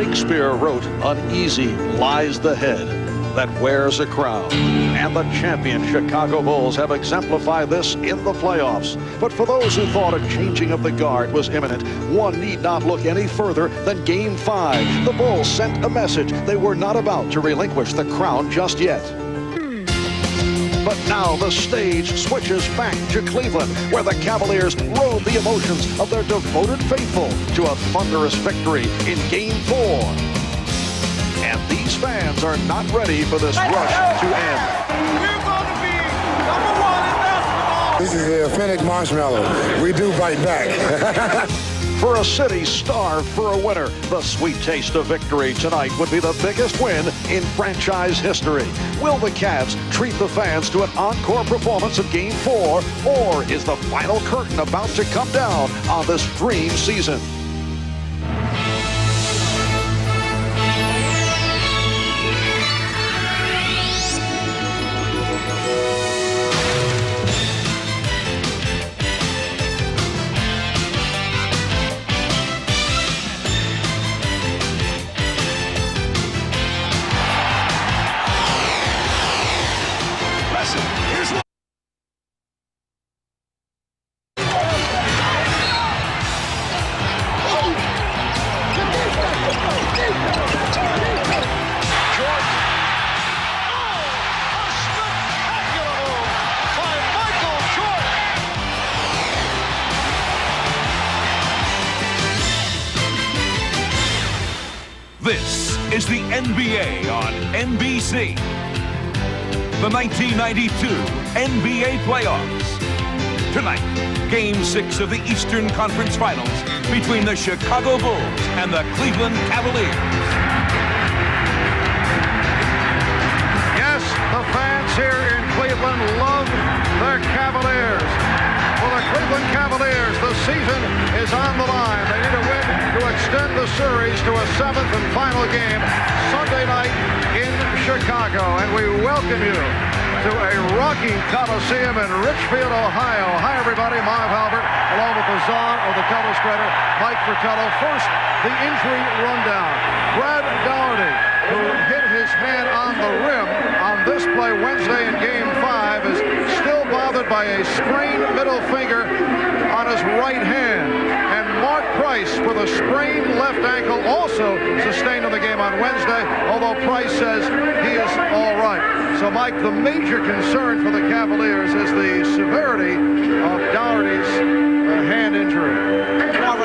Shakespeare wrote, "Uneasy lies the head that wears a crown." And the champion Chicago Bulls have exemplified this in the playoffs. But for those who thought a changing of the guard was imminent, one need not look any further than Game 5. The Bulls sent a message they were not about to relinquish the crown just yet. But now the stage switches back to Cleveland, where the Cavaliers rode the emotions of their devoted faithful to a thunderous victory in Game 4. And these fans are not ready for this rush to end. We're going to be #1 in basketball. This is the authentic marshmallow. We do bite back. For a city starved for a winner, the sweet taste of victory tonight would be the biggest win in franchise history. Will the Cavs treat the fans to an encore performance of Game 4, or is the final curtain about to come down on this dream season? This is the NBA on NBC. The 1992 NBA playoffs. Tonight, Game 6 of the Eastern Conference Finals between the Chicago Bulls and the Cleveland Cavaliers. Yes, the fans here in Cleveland love their Cavaliers. For the Cleveland Cavaliers, the season is on the line. They need a win to extend the series to a 7th and final game Sunday night in Chicago. And we welcome you to a rocking Coliseum in Richfield, Ohio. Hi, everybody. Marv Albert, along with the czar of the telestrator, Mike Fratello. First, the injury rundown. Brad Daugherty, who hit his hand on the rim on this play Wednesday in Game 5, is still bothered by a sprained middle finger on his right hand. And Mark Price, with a sprained left ankle, also sustained in the game on Wednesday, although Price says he is all right. So, Mike, the major concern for the Cavaliers is the severity of Daugherty's hand injury.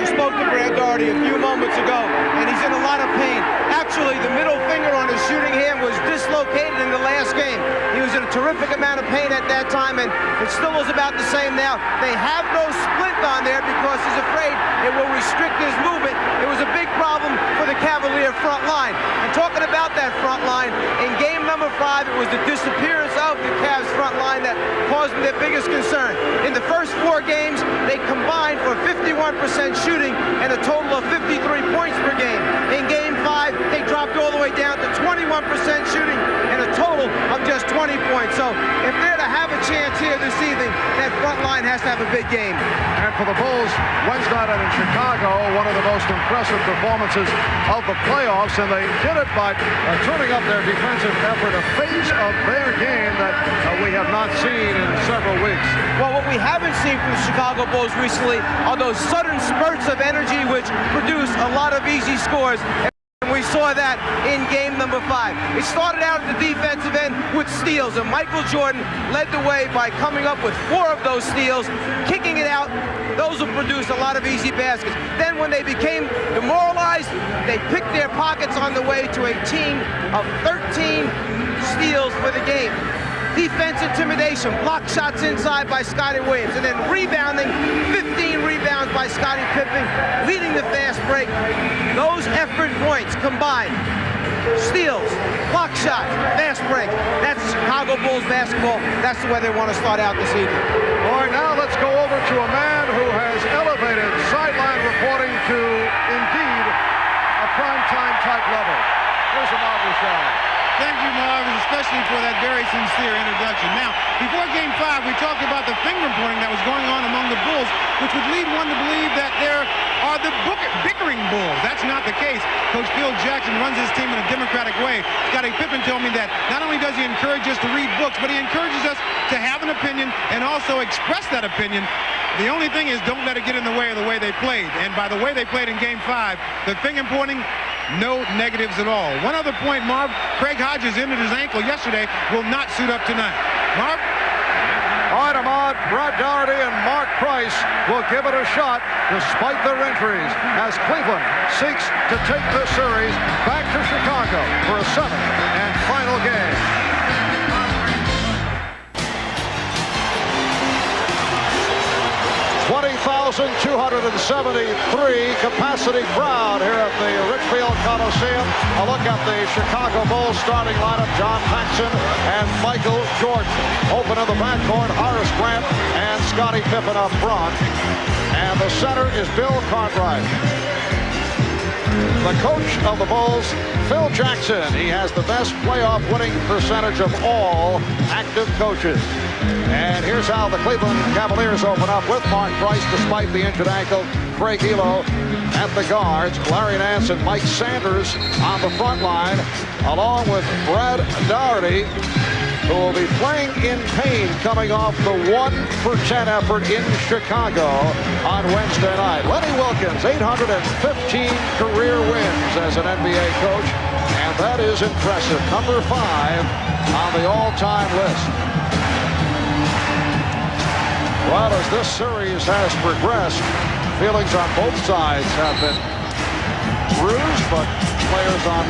I spoke to Brad Daugherty a few moments ago, and he's in a lot of pain. Actually, the middle finger on his shooting hand was dislocated in the last game. He was in a terrific amount of pain at that time, and it still is about the same now. They have no splint on there because he's afraid it will restrict his movement. It was a big problem for the Cavalier front line. And talking about that front line, in game number 5, it was the disappearance of the Cavs front line that caused them their biggest concern. In the first 4 games, they combined for 51% shooting and a total of 53 points per game. In game 5, they dropped all the way down to 21% shooting and a total of just 20 points. So if they're to have a chance here this evening, that front line has to have a big game. And for the Bulls, Wednesday night in Chicago, one of the most impressive performances of the playoffs, and they did it by turning up their defensive effort, a phase of their game that we have not seen in several weeks. Well, what we haven't seen from the Chicago Bulls recently are those sudden spurts of energy which produce a lot of easy scores. And we saw that in game number 5. It started out at the defensive end with steals, and Michael Jordan led the way by coming up with 4 of those steals, kicking it out. Those will produce a lot of easy baskets. Then when they became demoralized, they picked their pockets on the way to a team of 13 steals for the game. Defense intimidation, block shots inside by Scottie Williams, and then rebounding, 15 rebounds by Scottie Pippen, leading the fast break. Those effort points combined, steals, block shots, fast break. That's Chicago Bulls basketball. That's the way they want to start out this evening. All right, now let's go over to a man who has elevated sideline reporting to, indeed, a primetime type level. Here's Ahmad Rashad. Thank you, Marv, especially for that very sincere introduction. Now, before Game 5, we talked about the finger pointing that was going on among the Bulls, which would lead one to believe that there are the bickering Bulls. That's not the case. Coach Phil Jackson runs his team in a democratic way. Scottie Pippen told me that not only does he encourage us to read books, but he encourages us to have an opinion and also express that opinion. The only thing is, don't let it get in the way of the way they played. And by the way they played in Game 5, the finger pointing, no negatives at all. One other point, Marv, Craig Hodges injured his ankle yesterday, will not suit up tonight. Marv? All right, Ahmad, Brad Daugherty and Mark Price will give it a shot despite their injuries as Cleveland seeks to take this series back to Chicago for a 7th and final game. $20,273 capacity crowd here at the Richfield Coliseum. A look at the Chicago Bulls starting lineup: John Paxson and Michael Jordan. Open in the backcourt, Horace Grant and Scottie Pippen up front. And the center is Bill Cartwright. The coach of the Bulls, Phil Jackson. He has the best playoff winning percentage of all active coaches. And here's how the Cleveland Cavaliers open up with Mark Price despite the injured ankle, Craig Elo at the guards, Larry Nance and Mike Sanders on the front line, along with Brad Daugherty, who will be playing in pain coming off the 1-for-10 effort in Chicago on Wednesday night. Lenny Wilkens, 815 career wins as an NBA coach, and that is impressive. Number 5 on the all-time list. Well, as this series has progressed, feelings on both sides have been bruised, but players on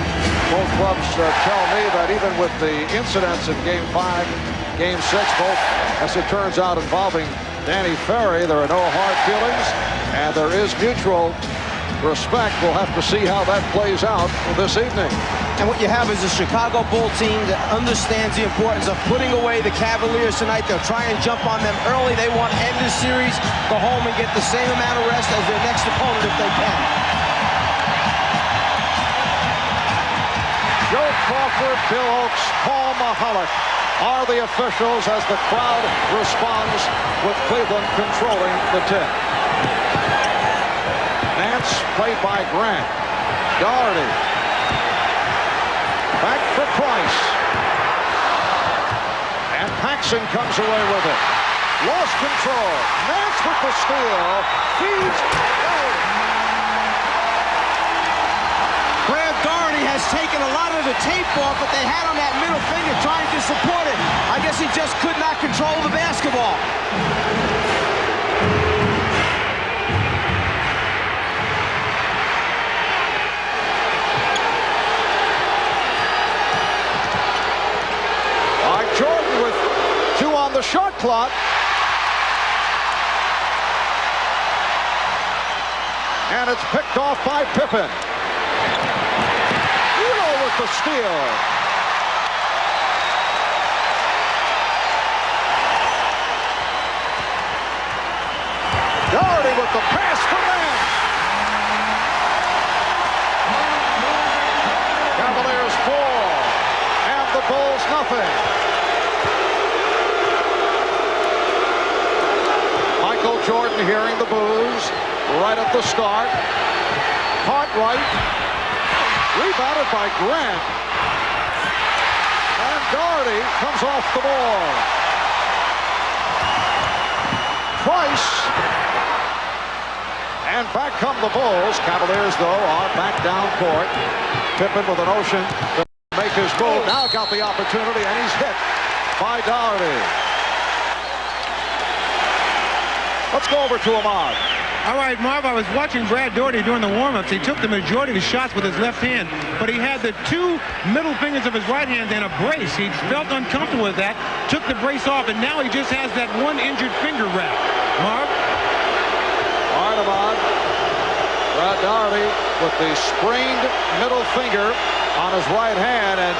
both clubs tell me that even with the incidents in Game 5, Game 6, both, as it turns out, involving Danny Ferry, there are no hard feelings, and there is mutual respect. We'll have to see how that plays out this evening. And what you have is a Chicago Bull team that understands the importance of putting away the Cavaliers tonight. They'll try and jump on them early. They want to end this series, go home and get the same amount of rest as their next opponent if they can. Joe Crawford, Bill Oakes, Paul Mahalik are the officials as the crowd responds with Cleveland controlling the tip. Nance played by Grant. Daugherty. Back for Price. And Paxson comes away with it. Lost control. Nance with the steal. Feeds. Brad Daugherty has taken a lot of the tape off that they had on that middle finger trying to support it. I guess he just could not control the basketball. Jordan with 2 on the shot clock. And it's picked off by Pippen. Elo with the steal. Daugherty with the pass for Nance. Cavaliers 4 and the Bulls nothing. Michael Jordan hearing the boos right at the start. Cartwright rebounded by Grant. And Daugherty comes off the ball. Price. And back come the Bulls. Cavaliers, though, are back down court. Pippen with an ocean to make his move. Now got the opportunity, and he's hit by Daugherty. Let's go over to Ahmad. All right, Marv, I was watching Brad Daugherty during the warm-ups. He took the majority of his shots with his left hand, but he had the 2 middle fingers of his right hand in a brace. He felt uncomfortable with that, took the brace off, and now he just has that 1 injured finger wrap. Marv? All right, Ahmad. Brad Daugherty with the sprained middle finger on his right hand, and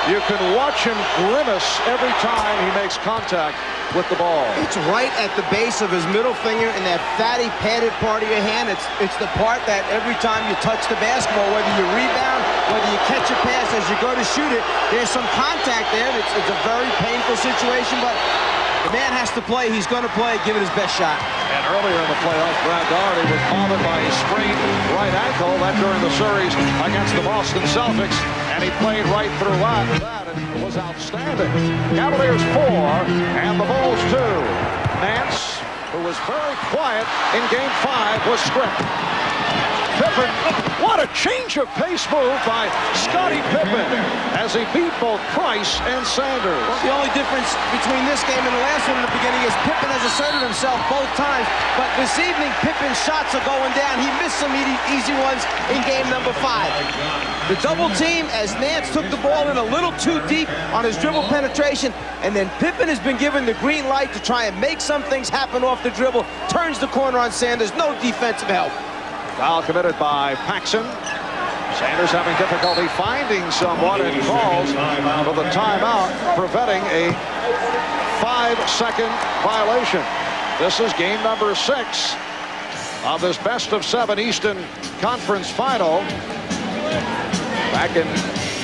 you can watch him grimace every time he makes contact with the ball. It's right at the base of his middle finger in that fatty, padded part of your hand. It's the part that every time you touch the basketball, whether you rebound, whether you catch a pass as you go to shoot it, there's some contact there. It's a very painful situation, but the man has to play. He's going to play. Give it his best shot. And earlier in the playoffs, Brad Daugherty was bothered by a sprained right ankle. That during the series against the Boston Celtics, and he played right throughout that and was outstanding. Cavaliers 4 and the Bulls 2. Nance, who was very quiet in Game 5, was stripped. Pippen, what a change of pace move by Scottie Pippen as he beat both Price and Sanders. Well, the only difference between this game and the last one in the beginning is Pippen has asserted himself both times, but this evening Pippen's shots are going down. He missed some easy ones in game number 5. The double team as Nance took the ball in a little too deep on his dribble penetration, and then Pippen has been given the green light to try and make some things happen off the dribble, turns the corner on Sanders, no defensive help. Foul committed by Paxson. Sanders having difficulty finding someone and calls for the timeout, preventing a 5-second violation. This is game number 6 of this best-of-7 Eastern Conference final. Back in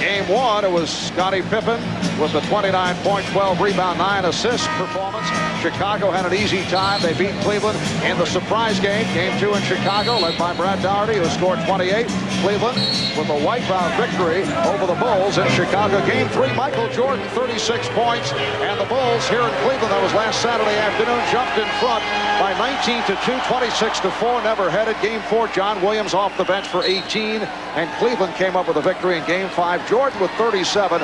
game 1, it was Scottie Pippen with the 29-point, 12-rebound, 9-assist performance. Chicago had an easy time. They beat Cleveland in the surprise game. Game 2 in Chicago, led by Brad Daugherty, who scored 28. Cleveland with a wipeout victory over the Bulls in Chicago. Game 3, Michael Jordan, 36 points. And the Bulls here in Cleveland, that was last Saturday afternoon, jumped in front by 19-2, 26-4, never headed. Game 4, John Williams off the bench for 18. And Cleveland came up with a victory in Game 5. Jordan with 37.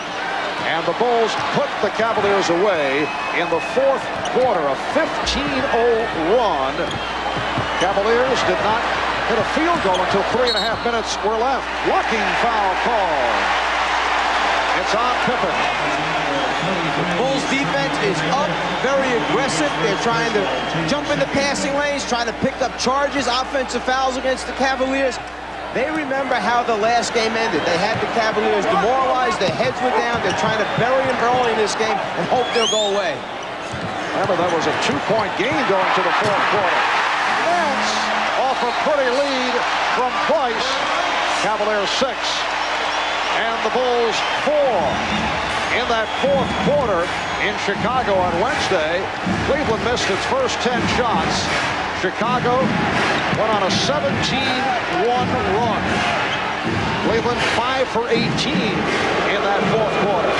And the Bulls put the Cavaliers away in the 4th quarter, a 15-0 run. Cavaliers did not hit a field goal until 3.5 minutes were left. Blocking foul call. It's on Pippen. The Bulls defense is up, very aggressive. They're trying to jump into passing lanes, trying to pick up charges, offensive fouls against the Cavaliers. They remember how the last game ended. They had the Cavaliers demoralized. Their heads were down. They're trying to bury them early in this game and hope they'll go away. Remember, that was a 2-point game going to the 4th quarter. Nance off a pretty lead from Price. Cavaliers 6 and the Bulls 4. In that 4th quarter in Chicago on Wednesday, Cleveland missed its first 10 shots. Chicago went on a 17-1 run. Cleveland 5 for 18 in that 4th quarter.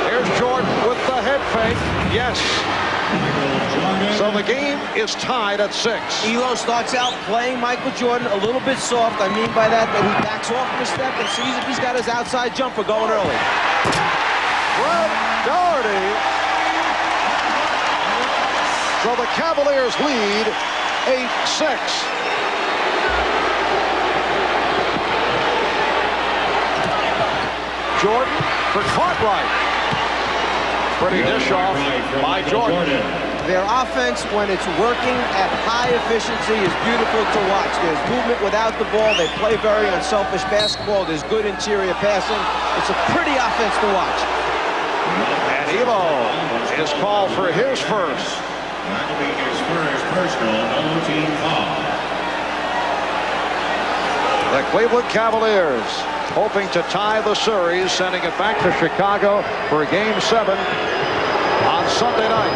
Here's Jordan with the head fake. Yes. So the game is tied at 6. Elo starts out playing Michael Jordan a little bit soft. I mean by that he backs off a step and sees if he's got his outside jumper going early. Brad Daugherty. So the Cavaliers lead 8-6. Jordan for Cartwright. Pretty dish off by Jordan. Their offense, when it's working at high efficiency, is beautiful to watch. There's movement without the ball. They play very unselfish basketball. There's good interior passing. It's a pretty offense to watch. And Elo is called for his first. That'll be his first personal team foul. The Cleveland Cavaliers hoping to tie the series, sending it back to Chicago for Game 7 on Sunday night.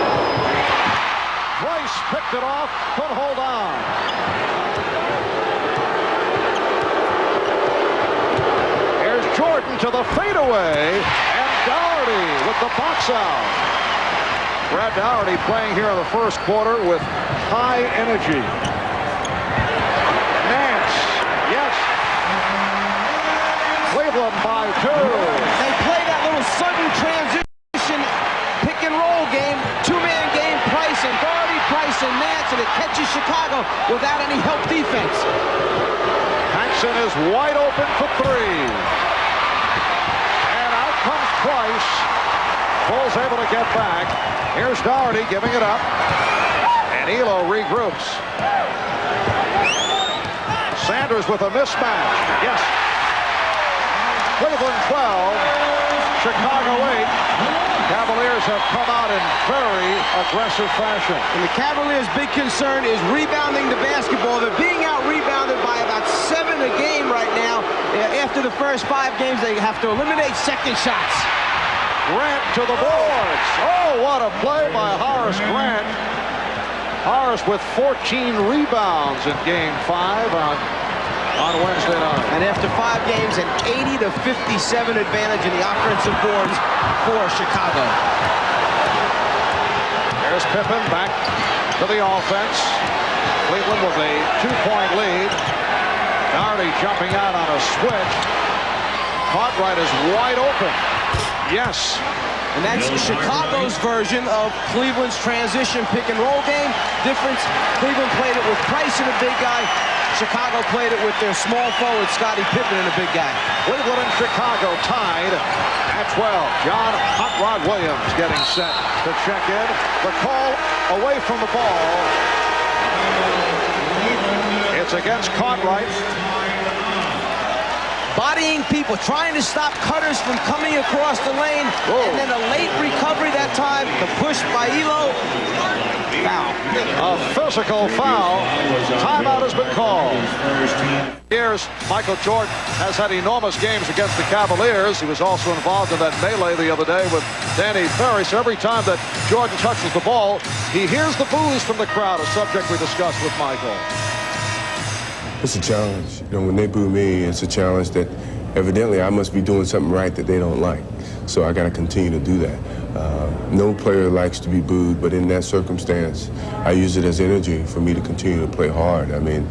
Price picked it off, couldn't hold on. Here's Jordan to the fadeaway, and Daugherty with the box out. Brad Daugherty playing here in the 1st quarter with high energy. Nance, yes. Cleveland by 2. They play that little sudden transition pick and roll game, 2-man game, Price and Daugherty, Price and Nance, and it catches Chicago without any help defense. Paxson is wide open for 3. And out comes Price. Bulls able to get back. Here's Daugherty giving it up. And Elo regroups. Sanders with a mismatch. Yes. Cleveland 12, Chicago 8. Cavaliers have come out in very aggressive fashion. And the Cavaliers' big concern is rebounding the basketball. They're being out-rebounded by about 7 a game right now. After the first 5 games, they have to eliminate second shots. Grant to the boards. Oh, what a play by Horace Grant. Horace with 14 rebounds in Game 5 on Wednesday night. And after 5 games, an 80 to 57 advantage in the offensive boards for Chicago. There's Pippen back to the offense. Cleveland with a 2-point lead. Doherty jumping out on a switch. Cartwright is wide open. Yes. And that's Chicago's version of Cleveland's transition pick-and-roll game. Difference, Cleveland played it with Price and a big guy. Chicago played it with their small forward, Scottie Pippen, and a big guy. Cleveland and Chicago tied at 12. John Hot Rod Williams getting set to check in. The call away from the ball. It's against Cartwright. Bodying people, trying to stop cutters from coming across the lane. Whoa. And then a late recovery that time. The push by Elo. Foul. A physical foul. Timeout has been called. Here's Michael Jordan has had enormous games against the Cavaliers. He was also involved in that melee the other day with Danny Ferry. So every time that Jordan touches the ball, he hears the boos from the crowd, a subject we discussed with Michael. It's a challenge. You know, when they boo me, it's a challenge that evidently I must be doing something right that they don't like. So I got to continue to do that. No player likes to be booed, but in that circumstance, I use it as energy for me to continue to play hard. I mean,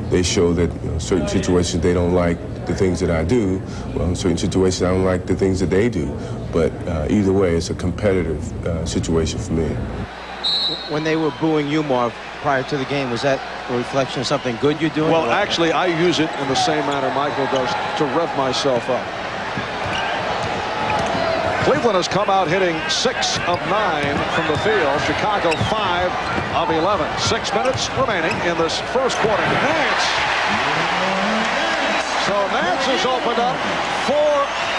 they show that certain situations they don't like the things that I do. Well, in certain situations I don't like the things that they do. But either way, it's a competitive situation for me. When they were booing you, Marv, prior to the game, was that a reflection of something good you're doing? Well, actually, I use it in the same manner Michael does to rev myself up. Cleveland has come out hitting 6 of 9 from the field. Chicago 5 of 11. 6 minutes remaining in this first quarter. Nance. So Nance has opened up 4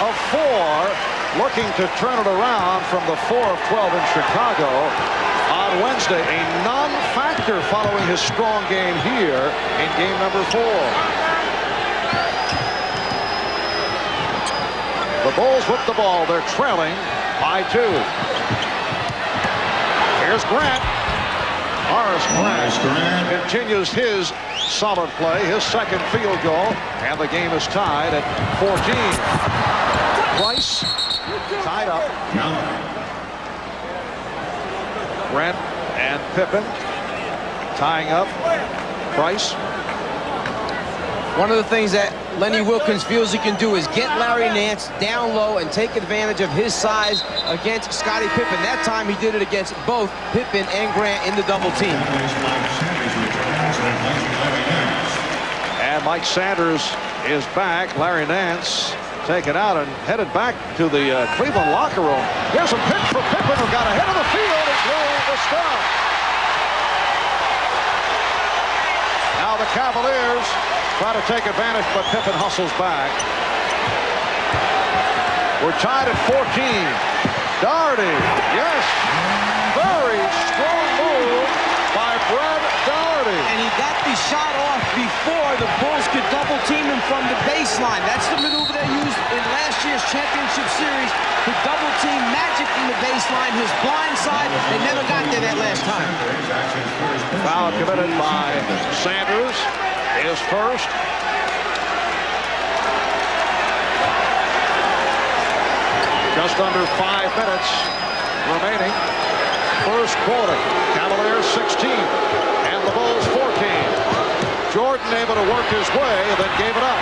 of 4, looking to turn it around from the 4 of 12 in Chicago on Wednesday. A non-factor following his strong game here in game number 4. The Bulls with the ball. They're trailing by 2. Here's Grant. Horace Grant continues his solid play, his second field goal, and the game is tied at 14. Price tied up. Grant and Pippen tying up. Price. One of the things that Lenny Wilkins feels he can do is get Larry Nance down low and take advantage of his size against Scottie Pippen. That time he did it against both Pippen and Grant in the double team. And Mike Sanders is back. Larry Nance taken out and headed back to the Cleveland locker room. Here's a pitch for Pippen, who got ahead of the field and clearing the stop. Now the Cavaliers try to take advantage, but Pippen hustles back. We're tied at 14. Doherty, yes, very strong move by Brad Doherty. And he got the shot off before the Bulls could double team him from the baseline. That's the maneuver they used in last year's championship series to double team Magic from the baseline, his blind side. They never got there that last time. Foul committed by Sanders. His first. Just under 5 minutes remaining. First quarter. Cavaliers 16 and the Bulls 14. Jordan able to work his way, then gave it up.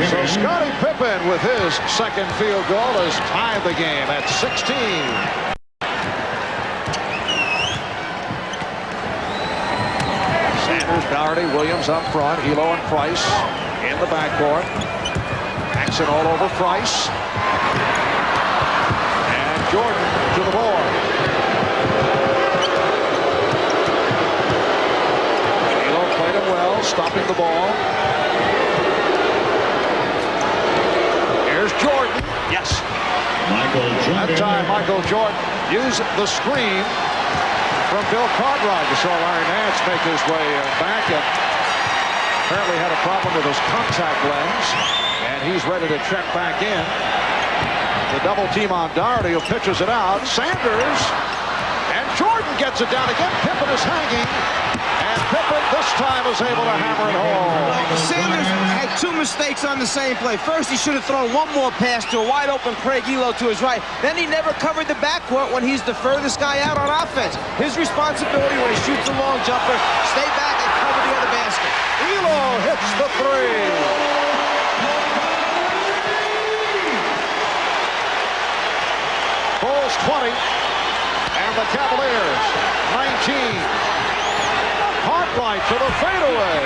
So Scottie Pippen with his second field goal has tied the game at 16. Doherty, Williams up front, Elo and Price in the backcourt. Action all over Price. And Jordan to the board. Elo played it well, stopping the ball. Here's Jordan. Yes. That time, Michael Jordan used the screen from Bill Cartwright. You saw Larry Nance make his way back and apparently had a problem with his contact lens, and he's ready to check back in. The double team on Doherty, who pitches it out. Sanders, and Jordan gets it down again. Pippen is hanging, and Pippen this time is able to hammer it home. Sanders had two mistakes on the same play. First, he should have thrown one more pass to a wide-open Craig Elo to his right. Then he never covered the backcourt when he's the furthest guy out on offense. His responsibility when he shoots a long jumper, stay back and cover the other basket. Elo hits the three. Bulls 20, and the Cavaliers 19. Cartwright to the fadeaway,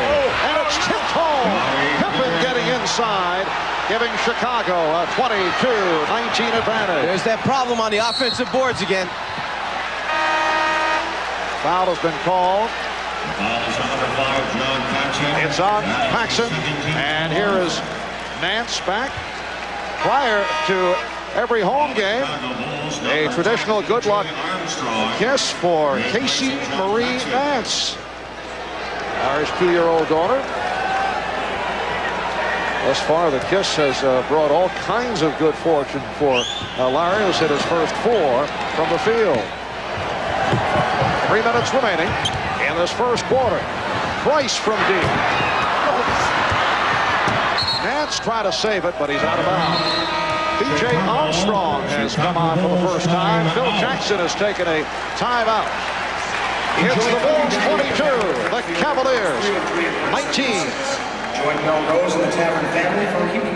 and it's tipped home. Pippen getting inside, giving Chicago a 22-19 advantage. There's that problem on the offensive boards again. Foul has been called. It's on Paxson, and here is Nance back. Prior to every home game, a traditional good luck kiss for Casey Marie Nance, Larry's 2-year-old daughter. Thus far, the kiss has brought all kinds of good fortune for Larry, who's hit his first 4 from the field. 3 minutes remaining in this first quarter. Price from deep. Nance tried to save it, but he's out of bounds. B.J. Armstrong has come on for the first time. Phil Jackson has taken a timeout. It's the Bulls 22, the Cavaliers 19. Join Melrose and the Tavern family for keeping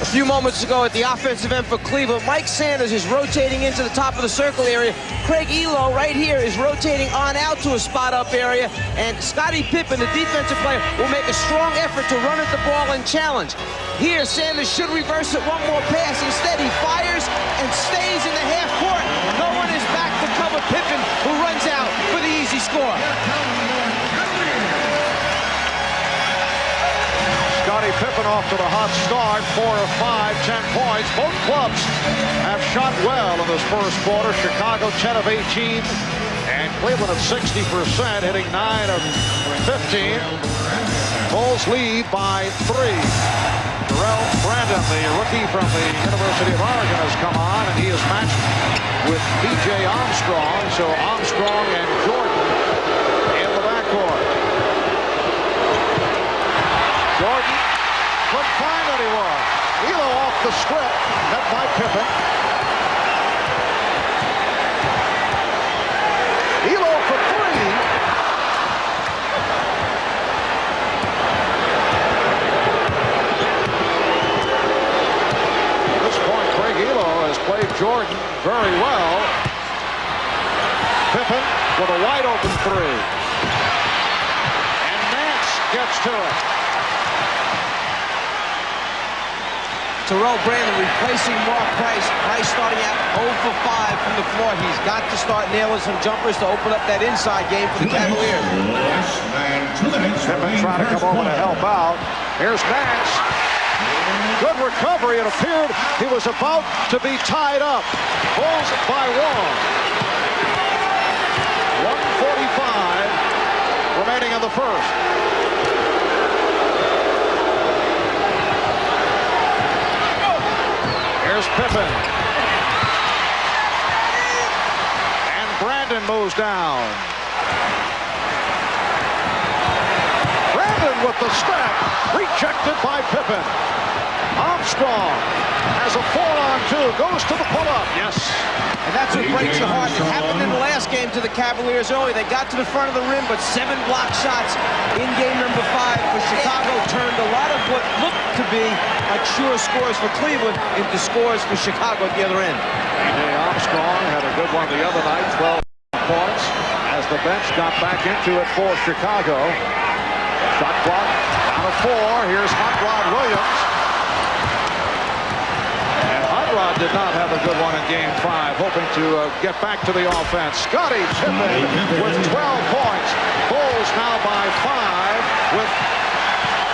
A few moments ago at the offensive end for Cleveland, Mike Sanders is rotating into the top of the circle area. Craig Elo right here is rotating on out to a spot-up area, and Scottie Pippen, the defensive player, will make a strong effort to run at the ball and challenge. Here, Sanders should reverse it one more pass. Instead, he fires and stays in the half court. No one is back to cover Pippen, who runs out for the easy score. Scottie Pippen off to the hot start, 4 of 5, 10 points. Both clubs have shot well in this first quarter. Chicago 10 of 18, and Cleveland at 60%, hitting 9 of 15. Bulls lead by 3. Terrell Brandon, the rookie from the University of Oregon, has come on, and he is matched with B.J. Armstrong. So Armstrong and Jordan in the backcourt. Jordan couldn't find anyone. Elo off the strip, met by Pippen. Elo for 3. At this point, Craig Elo has played Jordan very well. Pippen with a wide open 3. And Nance gets to it. Terrell Brandon replacing Mark Price. Price starting out 0 for 5 from the floor. He's got to start nailing some jumpers to open up that inside game for the Cavaliers. Pippen trying to come over to help out. Here's Nance. Good recovery. It appeared he was about to be tied up. Bulls by 1. 1:45 remaining in the first. Here's Pippen. And Brandon moves down. Brandon with the step. Rejected by Pippen. Armstrong has a 4-on-2. Goes to the pull-up. Yes. And that's what breaks the heart. It happened in the last game to the Cavaliers early. They got to the front of the rim, but 7 block shots in game number 5 for Chicago turned a lot of what looked to be like sure scores for Cleveland into scores for Chicago at the other end. B.J. Armstrong had a good one the other night, 12 points, as the bench got back into it for Chicago. Shot clock down to 4. Here's Hot Rod Williams. And Hot Rod did not have a good one in game 5, hoping to get back to the offense. Scottie Pippen with 12 points. Bulls now by 5 with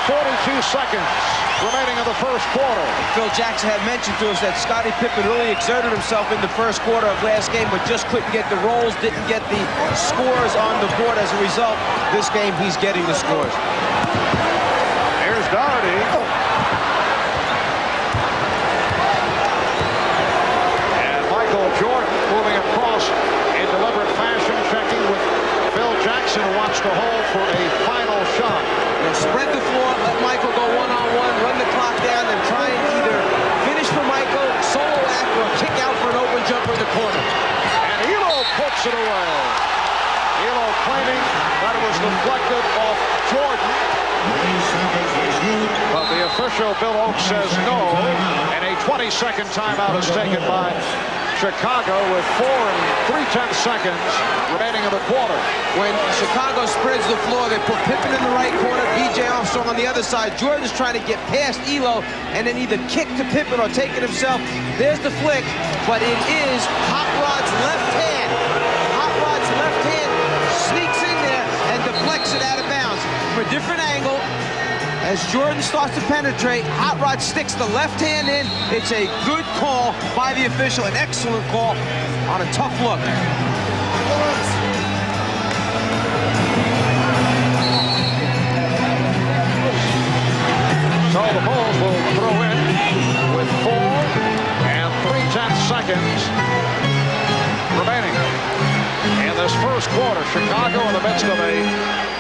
42 seconds remaining in the first quarter. Phil Jackson had mentioned to us that Scottie Pippen really exerted himself in the first quarter of last game, but just couldn't get the rolls, didn't get the scores on the board. As a result, this game he's getting the scores. Here's Doherty. And Michael Jordan moving across in deliberate fashion, checking with Phil Jackson, who wants to hold for a final shot. Spread the floor, let Michael go one-on-one, run the clock down, and try and either finish for Michael, solo act, or kick out for an open jumper in the corner. And Elo puts it away. Elo claiming that it was deflected off Jordan. But the official, Bill Oakes, says no, and a 20-second timeout is taken by Chicago with 4 3/10 seconds remaining in the quarter. When Chicago spreads the floor, they put Pippen in the right corner, B.J. Armstrong on the other side. Jordan's trying to get past Elo and then either kick to Pippen or take it himself. There's the flick, but it is Hot Rod's left hand. Hot Rod's left hand sneaks in there and deflects it out of bounds. From a different angle, as Jordan starts to penetrate, Hot Rod sticks the left hand in. It's a good call by the official, an excellent call on a tough look. So the Bulls will throw in with 4 3/10 seconds remaining in this first quarter. Chicago in the midst of a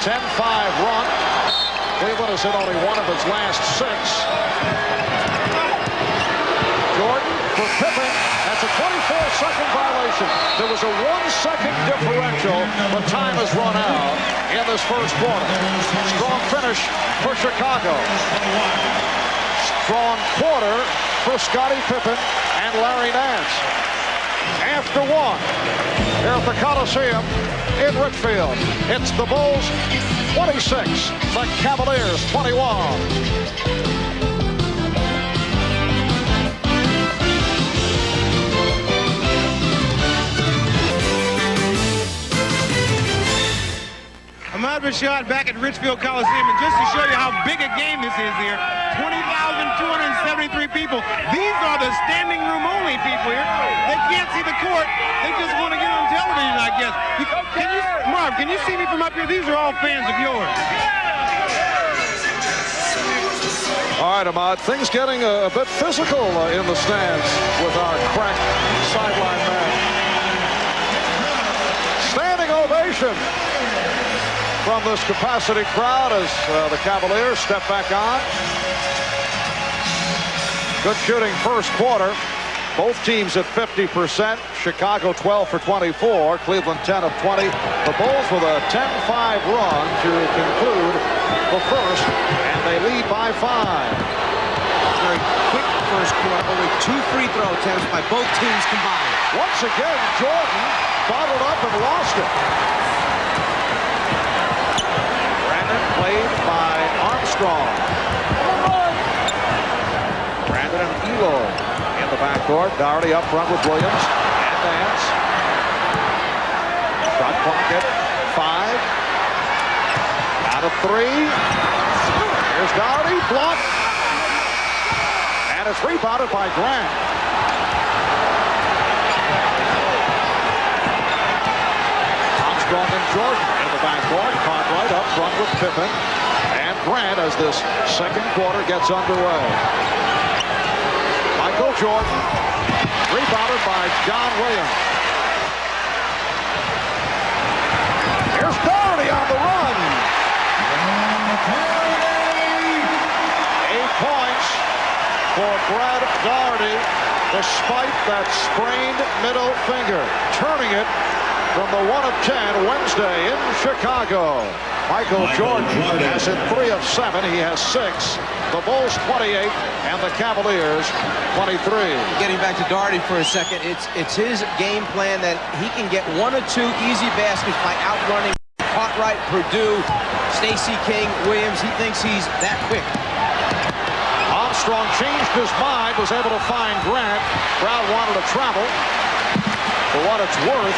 10-5 run. Cleveland has hit only one of its last 6. Jordan for Pippen. That's a 24-second violation. There was a 1-second differential, but time has run out in this first quarter. Strong finish for Chicago. Strong quarter for Scottie Pippen and Larry Nance. After 1, here at the Coliseum in Richfield, it's the Bulls 26, the Cavaliers 21. Ahmad Rashad back at Richfield Coliseum, and just to show you how big a game this is here, 20,273 people. These are the standing room only people here. They can't see the court. They just want to get on television, I guess. Marv, can you see me from up here? These are all fans of yours. All right, Ahmad, things getting a bit physical in the stands with our cracked sideline man. Standing ovation from this capacity crowd as the Cavaliers step back on. Good shooting first quarter. Both teams at 50%. Chicago 12 for 24. Cleveland 10 of 20. The Bulls with a 10-5 run to conclude the first, and they lead by 5. Very quick first quarter. Only 2 free throw attempts by both teams combined. Once again, Jordan bottled up and lost it. Played by Armstrong. Brandon and Elo in the backcourt. Doherty up front with Williams and Nance. Shot clock at 5. Out of 3. Here's Doherty. Blocked. And it's rebounded by Grant. Armstrong and Jordan in the backcourt. Right up front with Pippen and Grant as this second quarter gets underway. Michael Jordan, rebounded by John Williams. Here's Doherty on the run. 8 points for Brad Doherty, despite that sprained middle finger, turning it from the 1 of 10 Wednesday in Chicago. Michael Jordan has hit 3 of 7. He has 6. The Bulls 28 and the Cavaliers 23. Getting back to Doherty for a second, it's his game plan that he can get 1 or 2 easy baskets by outrunning Cartwright, Purdue, Stacey King, Williams. He thinks he's that quick. Armstrong changed his mind, was able to find Grant. Brown wanted to travel. For what it's worth,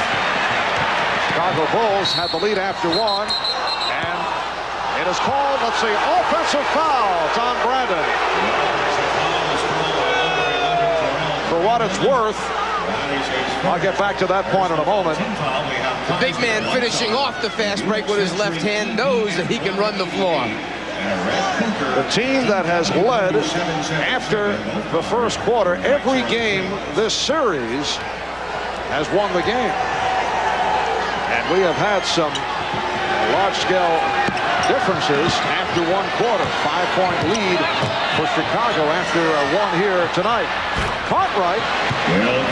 Chicago Bulls had the lead after 1, and It is called, let's see, offensive foul. It's on Brandon. For what it's worth, I'll get back to that point in a moment. The big man finishing off the fast break with his left hand knows that he can run the floor. The team that has led after the first quarter every game this series has won the game. And we have had some large-scale differences after one quarter. 5-point lead for Chicago after one here tonight. Cartwright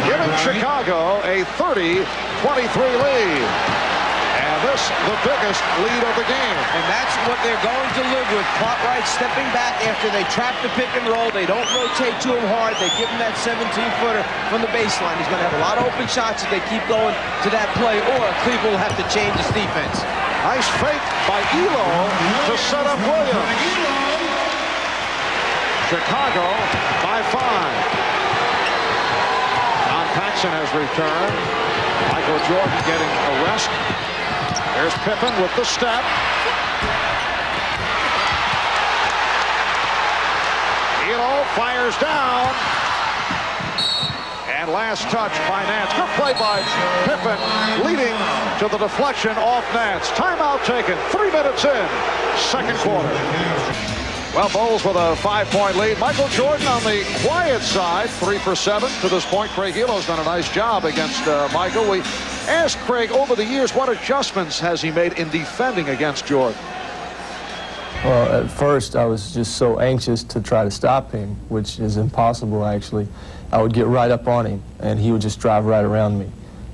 giving Chicago a 30-23 lead. And this the biggest lead of the game. And that's what they're going to live with. Cartwright stepping back after they trap the pick and roll. They don't rotate to him hard. They give him that 17-footer from the baseline. He's going to have a lot of open shots if they keep going to that play, or Cleveland will have to change his defense. Nice fake by Elo to set up Williams. Chicago by 5. John Paxson has returned. Michael Jordan getting a rest. There's Pippen with the step. Elo fires down. And last touch by Nance. Good play by Pippen, leading to the deflection off Nance. Timeout taken. 3 minutes in. Second quarter. Well, Bulls with a 5-point lead. Michael Jordan on the quiet side, 3 for 7 to this point. Craig Elo's done a nice job against Michael. We asked Craig over the years, what adjustments has he made in defending against Jordan? Well, at first I was just so anxious to try to stop him, which is impossible actually. I would get right up on him and he would just drive right around me.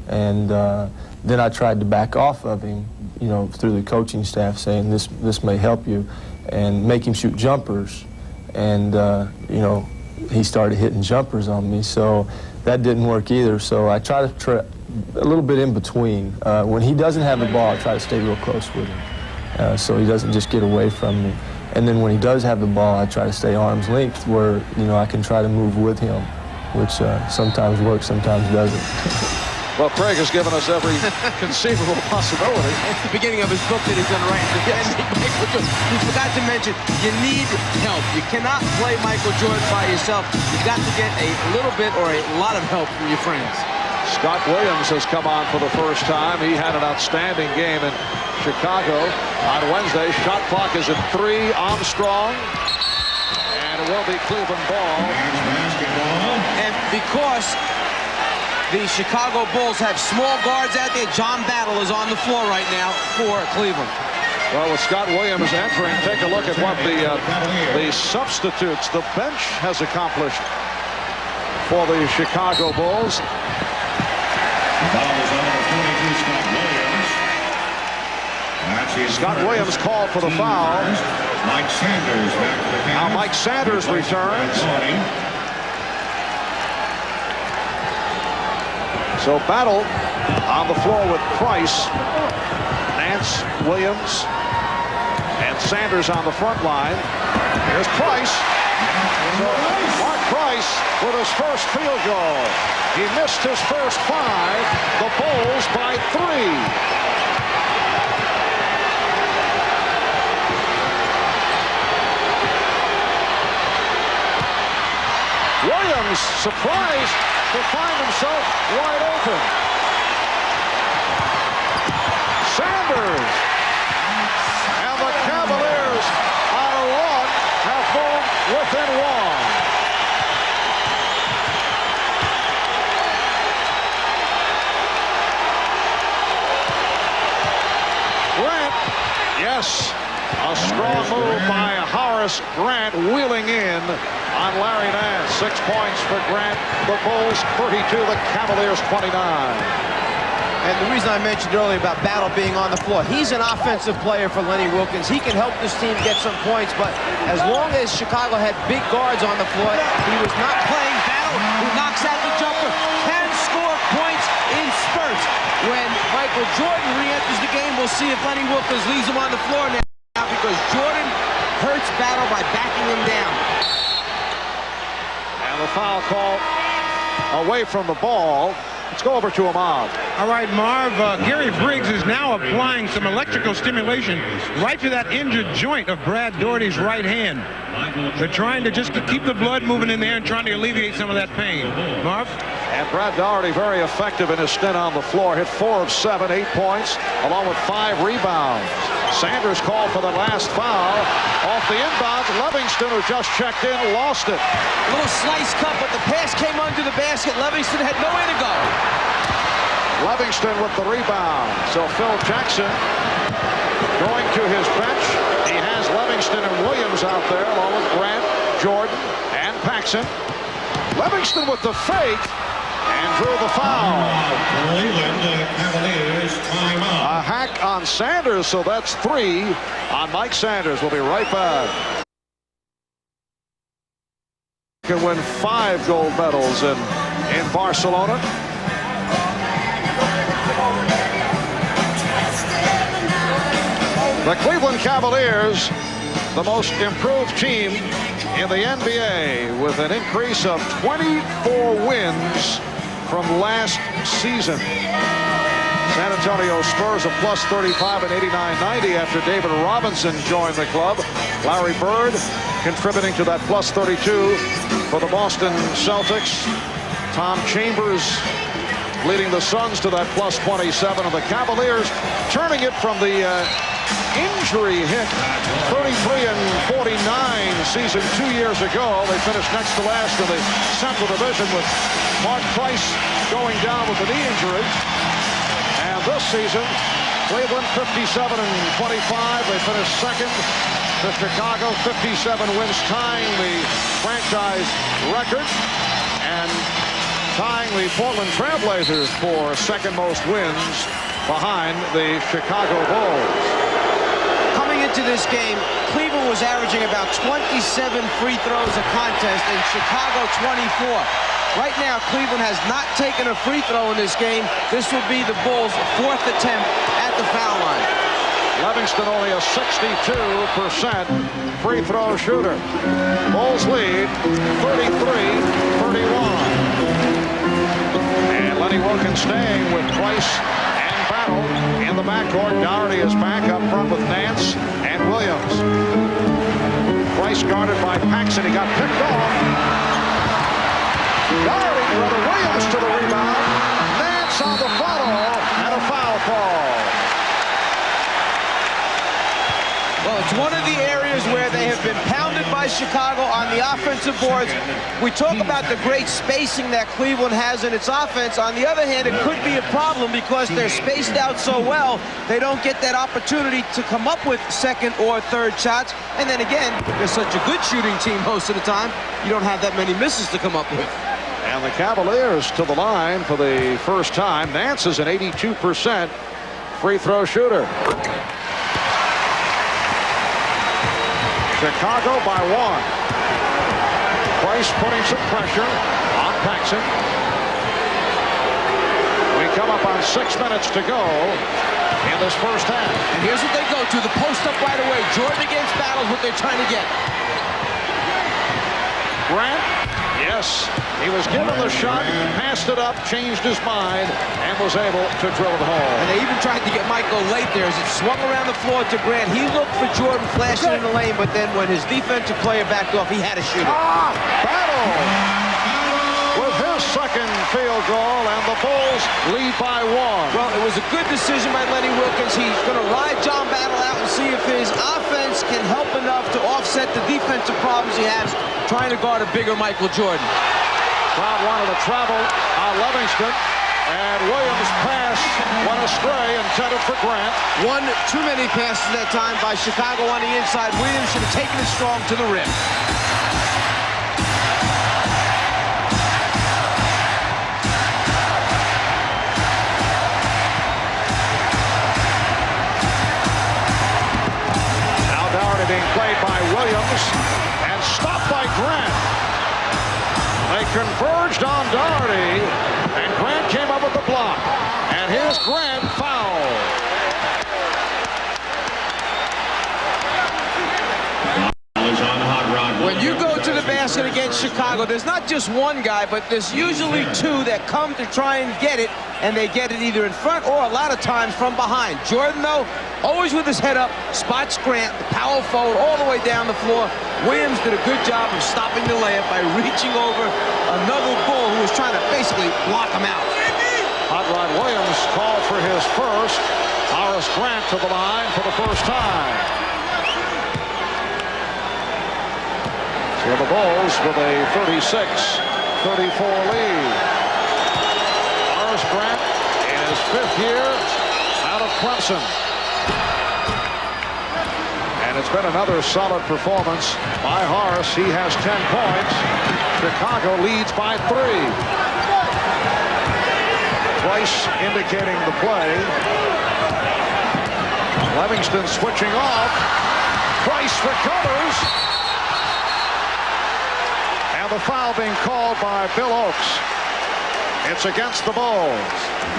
And then I tried to back off of him, you know, through the coaching staff, saying this may help you, and make him shoot jumpers. And you know, he started hitting jumpers on me, so that didn't work either. So I try to a little bit in between. When he doesn't have the ball, I try to stay real close with him, so he doesn't just get away from me. And then when he does have the ball, I try to stay arm's length, where, you know, I can try to move with him, which sometimes works, sometimes doesn't. Well, Craig has given us every conceivable possibility. It's the beginning of his book that he's going to write. You forgot to mention, you need help. You cannot play Michael Jordan by yourself. You've got to get a little bit or a lot of help from your friends. Scott Williams has come on for the first time. He had an outstanding game in Chicago on Wednesday. Shot clock is at 3. Armstrong. And it will be Cleveland ball. And because the Chicago Bulls have small guards out there, John Battle is on the floor right now for Cleveland. Well, with Scott Williams entering, take a look at what the substitutes, the bench has accomplished for the Chicago Bulls. Scott Williams called for the foul. Mike Sanders back to the bench. Now Mike Sanders returns. So Battle on the floor with Price, Nance, Williams, and Sanders on the front line. Here's Price. So Mark Price with his first field goal. He missed his first 5. The Bulls by 3. Williams surprised to find himself wide open. Sanders. And the Cavaliers on a run have moved within 1. Grant, yes, a strong move by Horace Grant, wheeling in on Larry Nance. 6 points for Grant. The Bulls 32, the Cavaliers 29. And the reason I mentioned earlier about Battle being on the floor, he's an offensive player for Lenny Wilkens. He can help this team get some points, but as long as Chicago had big guards on the floor, he was not playing. Battle, who knocks out the jumper, can score points in spurts. When Michael Jordan re-enters the game, we'll see if Lenny Wilkens leaves him on the floor now, because Jordan hurts Battle by backing him down. And the foul call away from the ball. Let's go over to Ahmad. All right, Marv, Gary Briggs is now applying some electrical stimulation right to that injured joint of Brad Daugherty's right hand. They're trying to just keep the blood moving in there and trying to alleviate some of that pain. Marv? And Brad Daugherty very effective in his stint on the floor. Hit 4 of 7, 8 points, along with 5 rebounds. Sanders called for the last foul. Off the inbound, Livingston, who just checked in, lost it. A little slice cut, but the pass came under the basket. Livingston had nowhere to go. Livingston with the rebound. So Phil Jackson going to his bench. He has Livingston and Williams out there, along with Grant, Jordan, and Paxson. Livingston with the fake and drew the foul. Cavaliers timeout. A hack on Sanders, so that's 3 on Mike Sanders. We'll be right back. Can win 5 gold medals in Barcelona. The Cleveland Cavaliers, the most improved team in the NBA, with an increase of 24 wins from last season. San Antonio Spurs a plus 35 and 89-90 after David Robinson joined the club. Larry Bird contributing to that plus 32 for the Boston Celtics. Tom Chambers leading the Suns to that plus 27, and the Cavaliers turning it from the injury hit 33 and 49 season 2 years ago. They finished next to last in the Central Division with Mark Price going down with a knee injury. And this season, Cleveland 57 and 25. They finished second to Chicago, 57 wins, tying the franchise record and tying the Portland Trailblazers for second most wins behind the Chicago Bulls. Coming into this game, Cleveland was averaging about 27 free throws a contest and Chicago 24. Right now, Cleveland has not taken a free throw in this game. This will be the Bulls' 4th attempt at the foul line. Livingston only a 62% free throw shooter. Bulls lead 33-31. And Lenny Wilkins staying with Price and Battle in the backcourt. Daugherty is back up front with Nance and Williams. Price guarded by Paxson. He got picked off. Daugherty, brother Williams to the rebound. Nance on the follow and a foul call. Well, it's one of the areas where they have been pounded by Chicago on the offensive boards. We talk about the great spacing that Cleveland has in its offense. On the other hand, it could be a problem because they're spaced out so well, they don't get that opportunity to come up with second or third shots. And then again, they're such a good shooting team most of the time, you don't have that many misses to come up with. And the Cavaliers to the line for the first time. Nance is an 82% free throw shooter. Chicago by 1. Price putting some pressure on Paxson. We come up on 6 minutes to go in this first half. And here's what they go to, the post up right away. Jordan against Battles, what they're trying to get. Grant, yes, he was given the shot, passed it up, changed his mind, and was able to drill it home. And they even tried to get Michael late there as it swung around the floor to Grant. He looked for Jordan flashing in the lane, but then when his defensive player backed off, he had to shoot it. Battle with his second field goal, and the Bulls lead by 1. Well, it was a good decision by Lenny Wilkins. He's going to ride John Battle out and see if his offense can help enough to offset the defensive problems he has trying to guard a bigger Michael Jordan. Crowd wanted to travel on Livingston, and Williams' pass went astray, intended for Grant. One too many passes that time by Chicago on the inside. Williams should have taken it strong to the rim. Now Daugherty being played by Williams and stopped by Grant. They converged on Daugherty, and Grant came up with the block. And here's Grant foul. When you go to the basket against Chicago, there's not just one guy, but there's usually two that come to try and get it, and they get it either in front or a lot of times from behind. Jordan, though, always with his head up, spots Grant, the power forward all the way down the floor. Williams did a good job of stopping the layup by reaching over another Bull who was trying to basically block him out. Hot Rod Williams called for his first. Horace Grant to the line for the first time. So the Bulls with a 36-34 lead. Horace Grant in his 5th year out of Clemson. And it's been another solid performance by Horace. He has 10 points. Chicago leads by 3. Price indicating the play. Livingston switching off. Price recovers. And the foul being called by Bill Oakes. It's against the Bulls.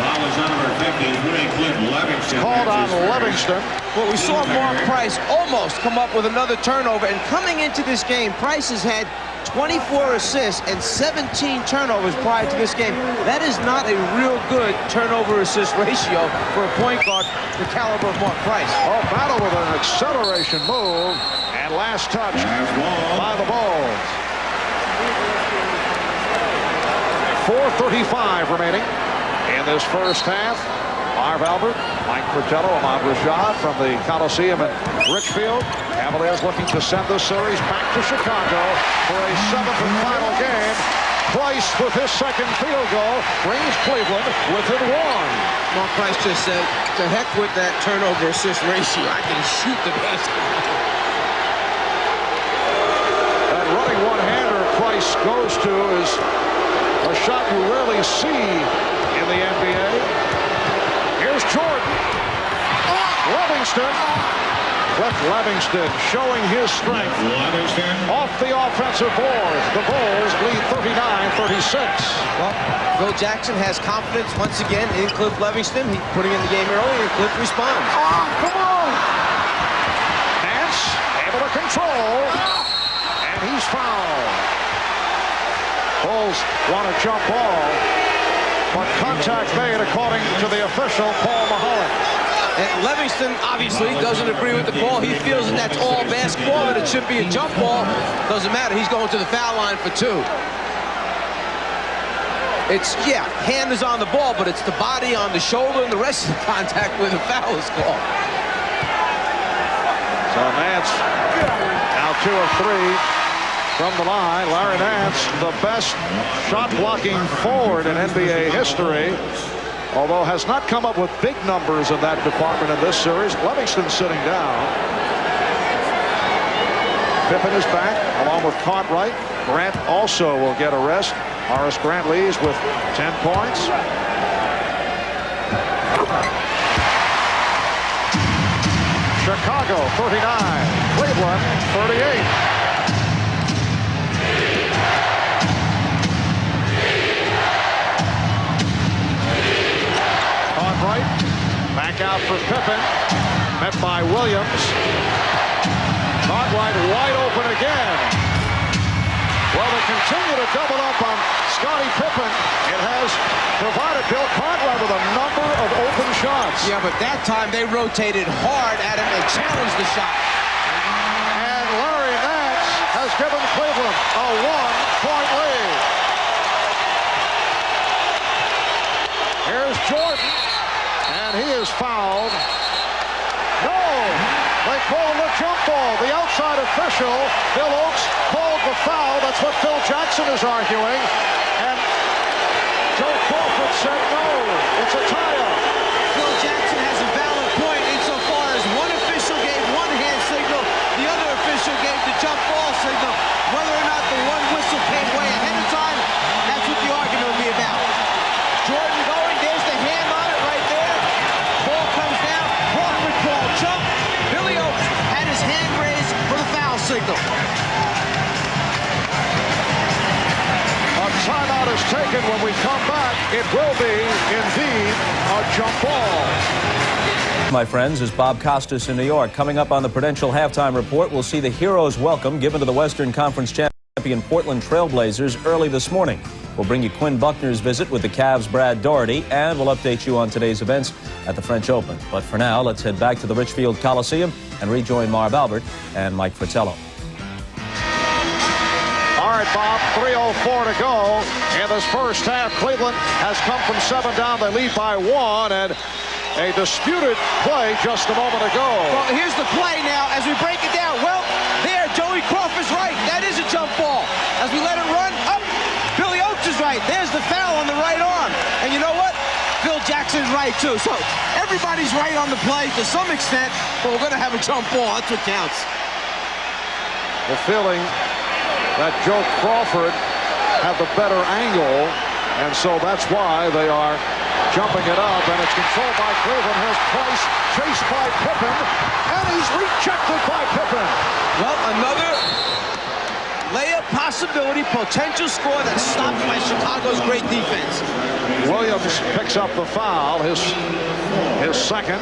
Foul is on number 53, Cliff Livingston. Called on Livingston. Well, we saw Mark Price almost come up with another turnover. And coming into this game, Price has had 24 assists and 17 turnovers prior to this game. That is not a real good turnover-assist ratio for a point guard the caliber of Mark Price. Oh, battle with an acceleration move. And last touch by the Bulls. 4:35 remaining in this first half. Marv Albert, Mike Fratello, Ahmad Rashad from the Coliseum in Richfield. Cavaliers looking to send this series back to Chicago for a 7th and final game. Price with his second field goal brings Cleveland within 1. Mark Price just said, to heck with that turnover assist ratio. I can shoot the basketball. That running one-hander Price goes to is a shot you rarely see in the NBA. Here's Jordan. Livingston. Cliff Livingston showing his strength off the offensive board. The Bulls lead 39-36. Well, Phil Jackson has confidence once again in Cliff Livingston. He's putting in the game early, and Cliff responds. Come on! Nance able to control, and he's fouled. Bulls want a jump ball, but contact made according to the official, Paul Mahoran. And Livingston obviously doesn't agree with the call. He feels that that's all basketball, that it should be a jump ball. Doesn't matter. He's going to the foul line for 2. It's, yeah, hand is on the ball, but it's the body on the shoulder and the rest of the contact where the foul is called. So Nance now 2 of 3 from the line. Larry Nance, the best shot-blocking forward in NBA history, although has not come up with big numbers in that department in this series. Livingston sitting down. Pippen is back along with Cartwright. Grant also will get a rest. Horace Grant leads with 10 points. Chicago 39, Cleveland 38. Back out for Pippen, met by Williams. Cartwright wide open again. Well, they continue to double up on Scottie Pippen. It has provided Bill Cartwright with a number of open shots. Yeah, but that time they rotated hard at him and challenged the shot. And Larry Nance has given Cleveland a 1-point lead. Here's Jordan. And he is fouled. No! They called the jump ball. The outside official, Bill Oakes, called the foul. That's what Phil Jackson is arguing. And Joe Crawford said no. It's a tie-up. Phil Jackson has a valid point insofar as one official gave one hand signal, the other official gave the jump ball signal. Whether or not the one whistle came way ahead of time, that's what the argument will be about. Jordan going, there's the hand on it right there. Ball comes down, Crawford called jump. Billy Oakes had his hand raised for the foul signal. A timeout is taken. When we come back, it will be indeed a jump ball. My friends, is Bob Costas in New York. Coming up on the Prudential Halftime Report, we'll see the hero's welcome given to the Western Conference champion. champion Portland Trail Blazers early this morning. We'll bring you Quinn Buckner's visit with the Cavs' Brad Daugherty, and we'll update you on today's events at the French Open. But for now, let's head back to the Richfield Coliseum and rejoin Marv Albert and Mike Fratello. All right, Bob, 3:04 to go in this first half. Cleveland has come from 7 down. They lead by 1, and a disputed play just a moment ago. Well, here's the play now as we break it down. Well, there, Joey Crawford's right. That is a jump ball. As we let it run up, Billy Oates is right. There's the foul on the right arm. And you know what? Phil Jackson's right, too. So everybody's right on the play to some extent, but we're going to have a jump ball. That's what counts. The feeling that Joe Crawford had the better angle, and so that's why they are jumping it up, and it's controlled by Cleveland. Here's Price, chased by Pippen, and he's rejected by Pippen. Well, another layup possibility, potential score that's stopped by Chicago's great defense. Williams picks up the foul, his second.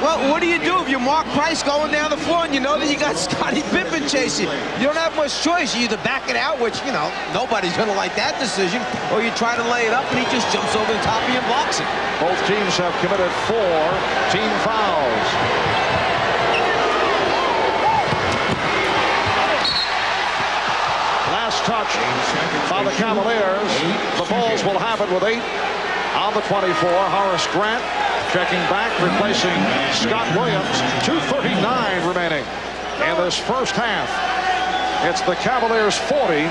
Well, what do you do if you're Mark Price going down the floor and you know that you got Scottie Pippen chasing? You don't have much choice. You either back it out, which, you know, nobody's going to like that decision, or you try to lay it up and he just jumps over the top of you and blocks it. Both teams have committed 4 team fouls. Last touch by the Cavaliers. The Bulls will have it with 8 on the 24. Horace Grant checking back, replacing Scott Williams. 2:39 remaining in this first half. It's the Cavaliers 40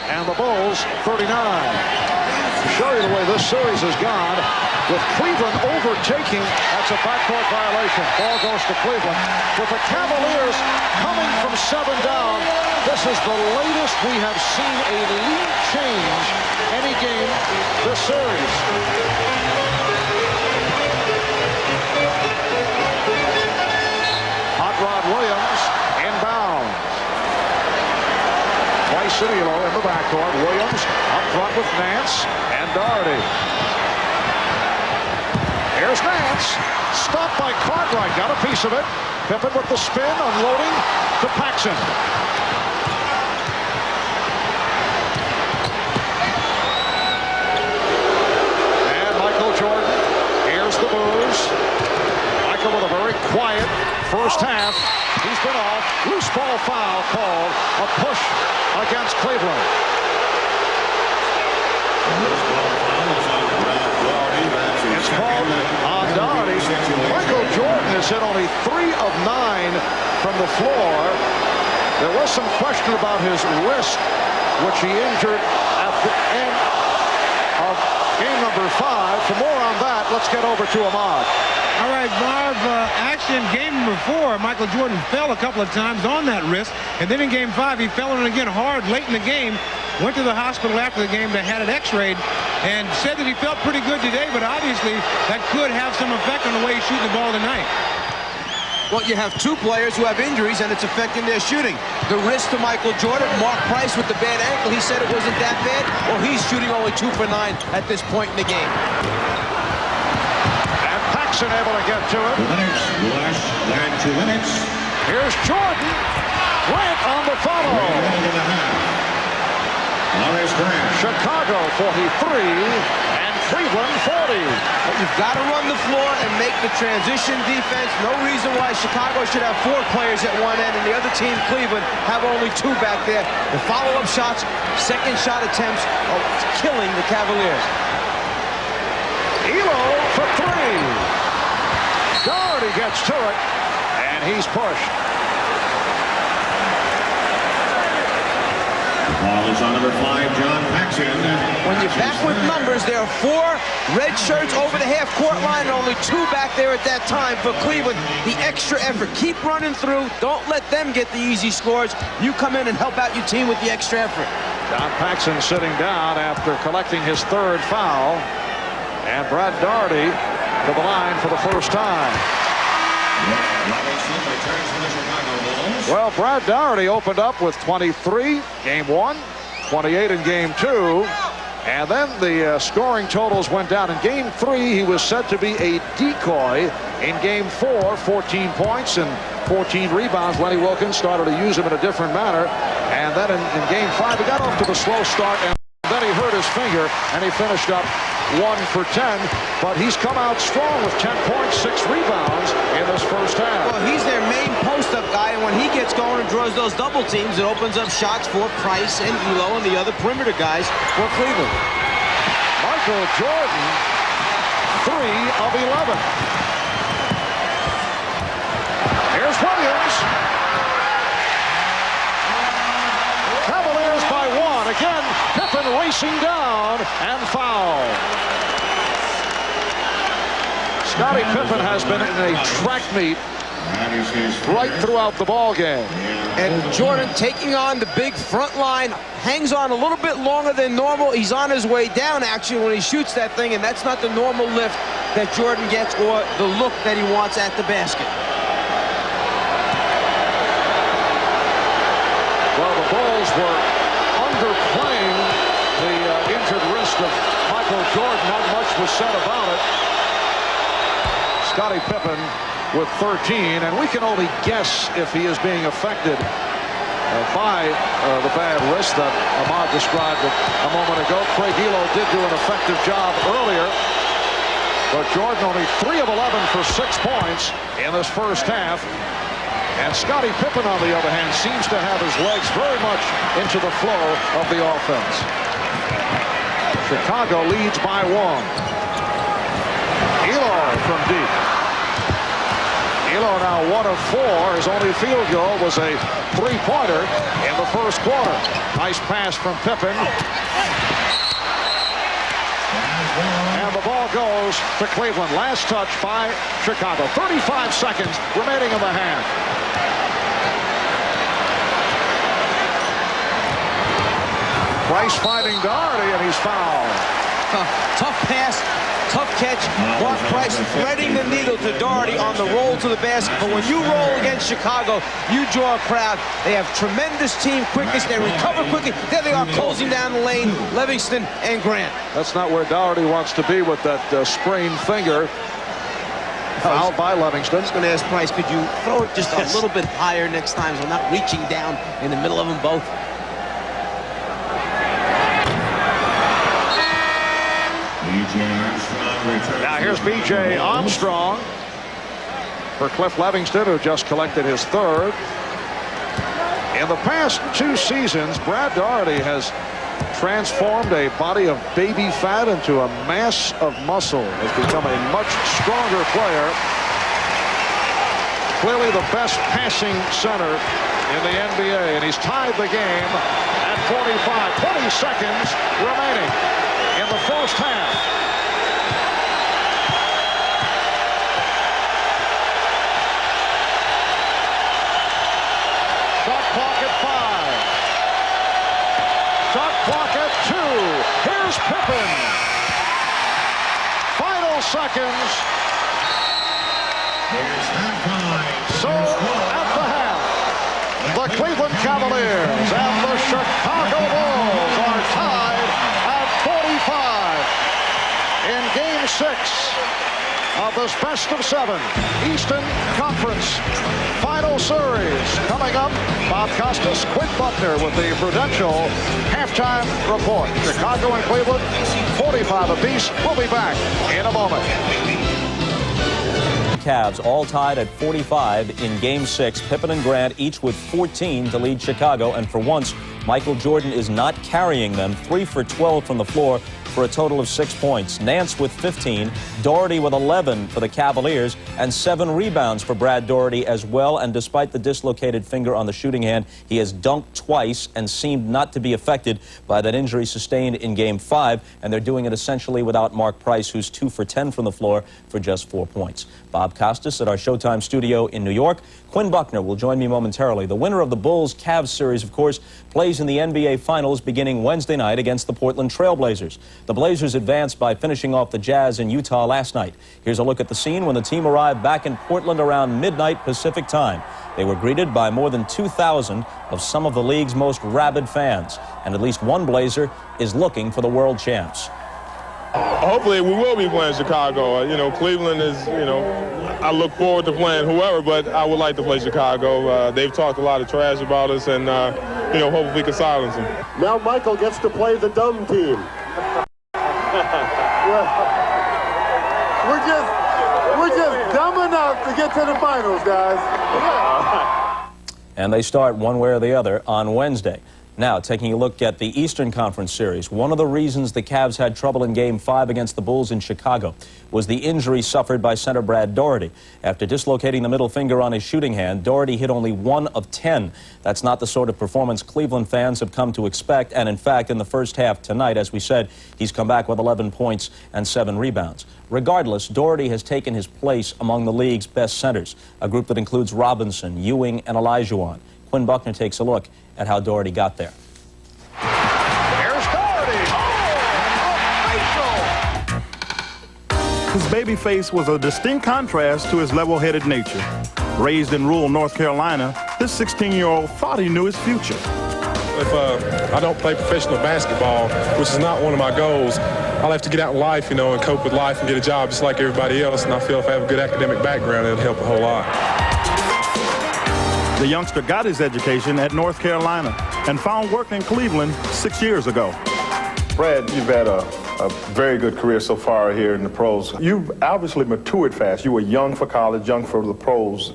and the Bulls 39. To show you the way this series has gone, with Cleveland overtaking, that's a backcourt violation. Ball goes to Cleveland. With the Cavaliers coming from 7 down, this is the latest we have seen a lead change any game this series. Hot Rod Williams inbound. Twice-Citilo in the backcourt. Williams up front with Nance and Daugherty. Here's Nance. Stopped by Cartwright. Got a piece of it. Pippen with the spin, unloading to Paxson. And Michael Jordan. Here's the moves. Michael with a very quiet first half. He's been off. Loose ball foul called. A push against Cleveland. It's called on Daugherty. Michael Jordan has hit only 3 of 9 from the floor. There was some question about his wrist, which he injured at the end of game number 5. For more on that, let's get over to Ahmad. All right, Marv, actually in game number 4, Michael Jordan fell a couple of times on that wrist, and then in game 5, he fell on it again hard late in the game, went to the hospital after the game, they had it x-rayed, and said that he felt pretty good today, but obviously that could have some effect on the way he's shooting the ball tonight. Well, you have 2 players who have injuries, and it's affecting their shooting. The wrist to Michael Jordan, Mark Price with the bad ankle, he said it wasn't that bad. Well, he's shooting only 2 for 9 at this point in the game. Paxson able to get to it. 2 minutes, last 2 minutes. Here's Jordan. Grant on the follow. Chicago 43 and Cleveland 40. But you've got to run the floor and make the transition defense. No reason why Chicago should have 4 players at one end and the other team, Cleveland, have only 2 back there. The follow-up shots, second shot attempts are killing the Cavaliers. Elo for 3. Daugherty gets to it, and he's pushed. The ball is on number 5, John Paxson. When you're back with numbers, there are 4 red shirts over the half-court line, and only 2 back there at that time for Cleveland. The extra effort. Keep running through. Don't let them get the easy scores. You come in and help out your team with the extra effort. John Paxson sitting down after collecting his 3rd foul. And Brad Daugherty to the line for the first time. Well, Brad Daugherty opened up with 23 game 1, 28 in game 2, and then the scoring totals went down. In game 3, he was said to be a decoy. In game 4, 14 points and 14 rebounds. Lenny Wilkins started to use him in a different manner, and And then in Game 5, he got off to the slow start, and then he hurt his finger, and he finished up 1 for 10. But he's come out strong with 10 points, 6 rebounds in this first half. Well, he's their main post-up guy, and when he gets going and draws those double teams, it opens up shots for Price and Elo and the other perimeter guys for Cleveland. Michael Jordan, 3 of 11. Here's Williams. Cavaliers by 1. Again, Pippen racing down and foul. Scottie Pippen has been in a track meet right throughout the ball game. And Jordan taking on the big front line, hangs on a little bit longer than normal. He's on his way down, actually, when he shoots that thing, and that's not the normal lift that Jordan gets or the look that he wants at the basket. Well, the Bulls were underplaying the injured wrist of Michael Jordan. Not much was said about it. Scottie Pippen with 13, and we can only guess if he is being affected by the bad wrist that Ahmad described a moment ago. Craig Elo did do an effective job earlier, but Jordan only 3 of 11 for 6 points in this first half. And Scottie Pippen, on the other hand, seems to have his legs very much into the flow of the offense. Chicago leads by 1. Elo from deep. Elo now 1 of 4. His only field goal was a 3-pointer in the first quarter. Nice pass from Pippen. And the ball goes to Cleveland. Last touch by Chicago. 35 seconds remaining in the half. Price finding Doherty, and he's fouled. Tough pass, tough catch. Mark Price threading the needle to Doherty on the roll to the basket. But when you roll against Chicago, you draw a crowd. They have tremendous team quickness. They recover quickly. There they are closing down the lane, Livingston and Grant. That's not where Doherty wants to be with that sprained finger. Fouled by Livingston. I was going to ask Price, could you throw it just a little bit higher next time so I'm not reaching down in the middle of them both? Now here's B.J. Armstrong for Cliff Livingston, who just collected his 3rd. In the past 2 seasons, Brad Doherty has transformed a body of baby fat into a mass of muscle. Has become a much stronger player. Clearly the best passing center in the NBA, and he's tied the game at 45. 20 seconds remaining in the first half. Shot clock at 5. Shot clock at 2. Here's Pippen. Final seconds. So at the half, the Cleveland Cavaliers and the Chicago Bulls are tied at 45 in Game 6 of this best of 7 Eastern Conference Final Series. Coming up, Bob Costas, Quinn Buckner with the Prudential halftime report. Chicago and Cleveland, 45 apiece. We'll be back in a moment. Cavs all tied at 45 in Game 6. Pippen and Grant each with 14 to lead Chicago, and for once, Michael Jordan is not carrying them. 3 for 12 from the floor for a total of 6 points. Nance with 15, Doherty with 11 for the Cavaliers, and 7 rebounds for Brad Doherty as well. And despite the dislocated finger on the shooting hand, he has dunked twice and seemed not to be affected by that injury sustained in Game 5. And they're doing it essentially without Mark Price, who's 2 for 10 from the floor for just 4 points. Bob Costas at our Showtime studio in New York. Quinn Buckner will join me momentarily. The winner of the Bulls-Cavs series, of course, plays in the NBA Finals beginning Wednesday night against the Portland Trail Blazers. The Blazers advanced by finishing off the Jazz in Utah last night. Here's a look at the scene when the team arrived back in Portland around midnight Pacific time. They were greeted by more than 2,000 of some of the league's most rabid fans. And at least one Blazer is looking for the world champs. Hopefully we will be playing Chicago. Cleveland is, I look forward to playing whoever, but I would like to play Chicago. They've talked a lot of trash about us, and hope if we can silence him. Now Michael gets to play the dumb team. We're just dumb enough to get to the finals, guys. And they start one way or the other on Wednesday. Now, taking a look at the Eastern Conference Series, one of the reasons the Cavs had trouble in Game 5 against the Bulls in Chicago was the injury suffered by center Brad Daugherty. After dislocating the middle finger on his shooting hand, Daugherty hit only 1 of 10. That's not the sort of performance Cleveland fans have come to expect, and in fact, in the first half tonight, as we said, he's come back with 11 points and 7 rebounds. Regardless, Daugherty has taken his place among the league's best centers, a group that includes Robinson, Ewing, and Olajuwon. Quinn Buckner takes a look at how Daugherty got there. Here's Daugherty. His baby face was a distinct contrast to his level-headed nature. Raised in rural North Carolina, this 16-year-old thought he knew his future. If I don't play professional basketball, which is not one of my goals, I'll have to get out in life, and cope with life and get a job just like everybody else. And I feel if I have a good academic background, it'll help a whole lot. The youngster got his education at North Carolina and found work in Cleveland 6 years ago. Brad, you've had a very good career so far here in the pros. You've obviously matured fast. You were young for college, young for the pros.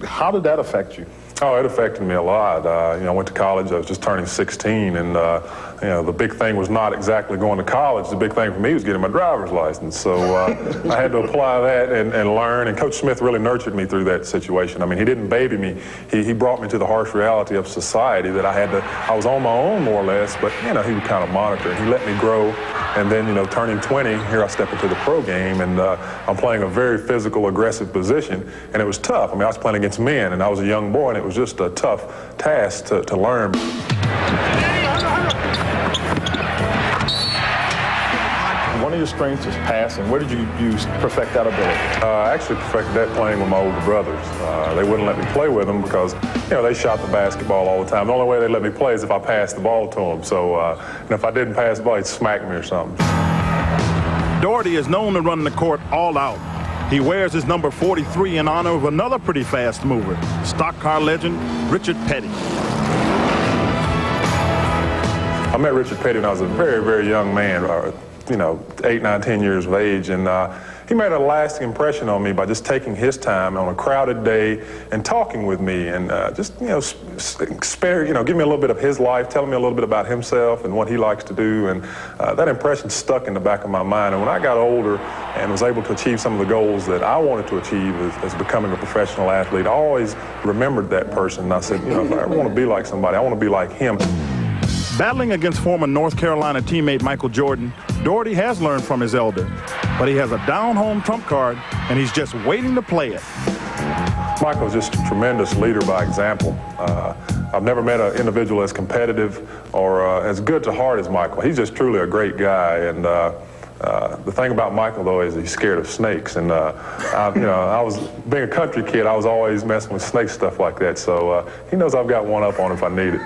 How did that affect you? Oh, it affected me a lot. I went to college. I was just turning 16, and the big thing was not exactly going to college. The big thing for me was getting my driver's license. So I had to apply that and learn. And Coach Smith really nurtured me through that situation. I mean, he didn't baby me. He brought me to the harsh reality of society that I was on my own more or less, but he would kind of monitor. He let me grow. And then, turning 20, here I step into the pro game, and I'm playing a very physical, aggressive position, and it was tough. I mean, I was playing against men, and I was a young boy, and it was just a tough task to learn. One of your strengths is passing. Where did you perfect that ability? I actually perfected that playing with my older brothers. They wouldn't let me play with them because, they shot the basketball all the time. The only way they let me play is if I passed the ball to them. So, and if I didn't pass the ball, he'd smack me or something. Daugherty is known to run the court all out. He wears his number 43 in honor of another pretty fast mover, stock car legend Richard Petty. I met Richard Petty when I was a very, very young man. 8, 9, 10 years of age, and he made a lasting impression on me by just taking his time on a crowded day and talking with me, and give me a little bit of his life, telling me a little bit about himself and what he likes to do, and that impression stuck in the back of my mind. And when I got older and was able to achieve some of the goals that I wanted to achieve as becoming a professional athlete, I always remembered that person, and I said, if I ever want to be like somebody, I want to be like him. Battling against former North Carolina teammate Michael Jordan, Daugherty has learned from his elder, but he has a down-home trump card, and he's just waiting to play it. Michael's just a tremendous leader by example. I've never met an individual as competitive or as good to heart as Michael. He's just truly a great guy, and the thing about Michael, though, is he's scared of snakes. And, I was, being a country kid, I was always messing with snake stuff like that. So he knows I've got one up on him if I need it.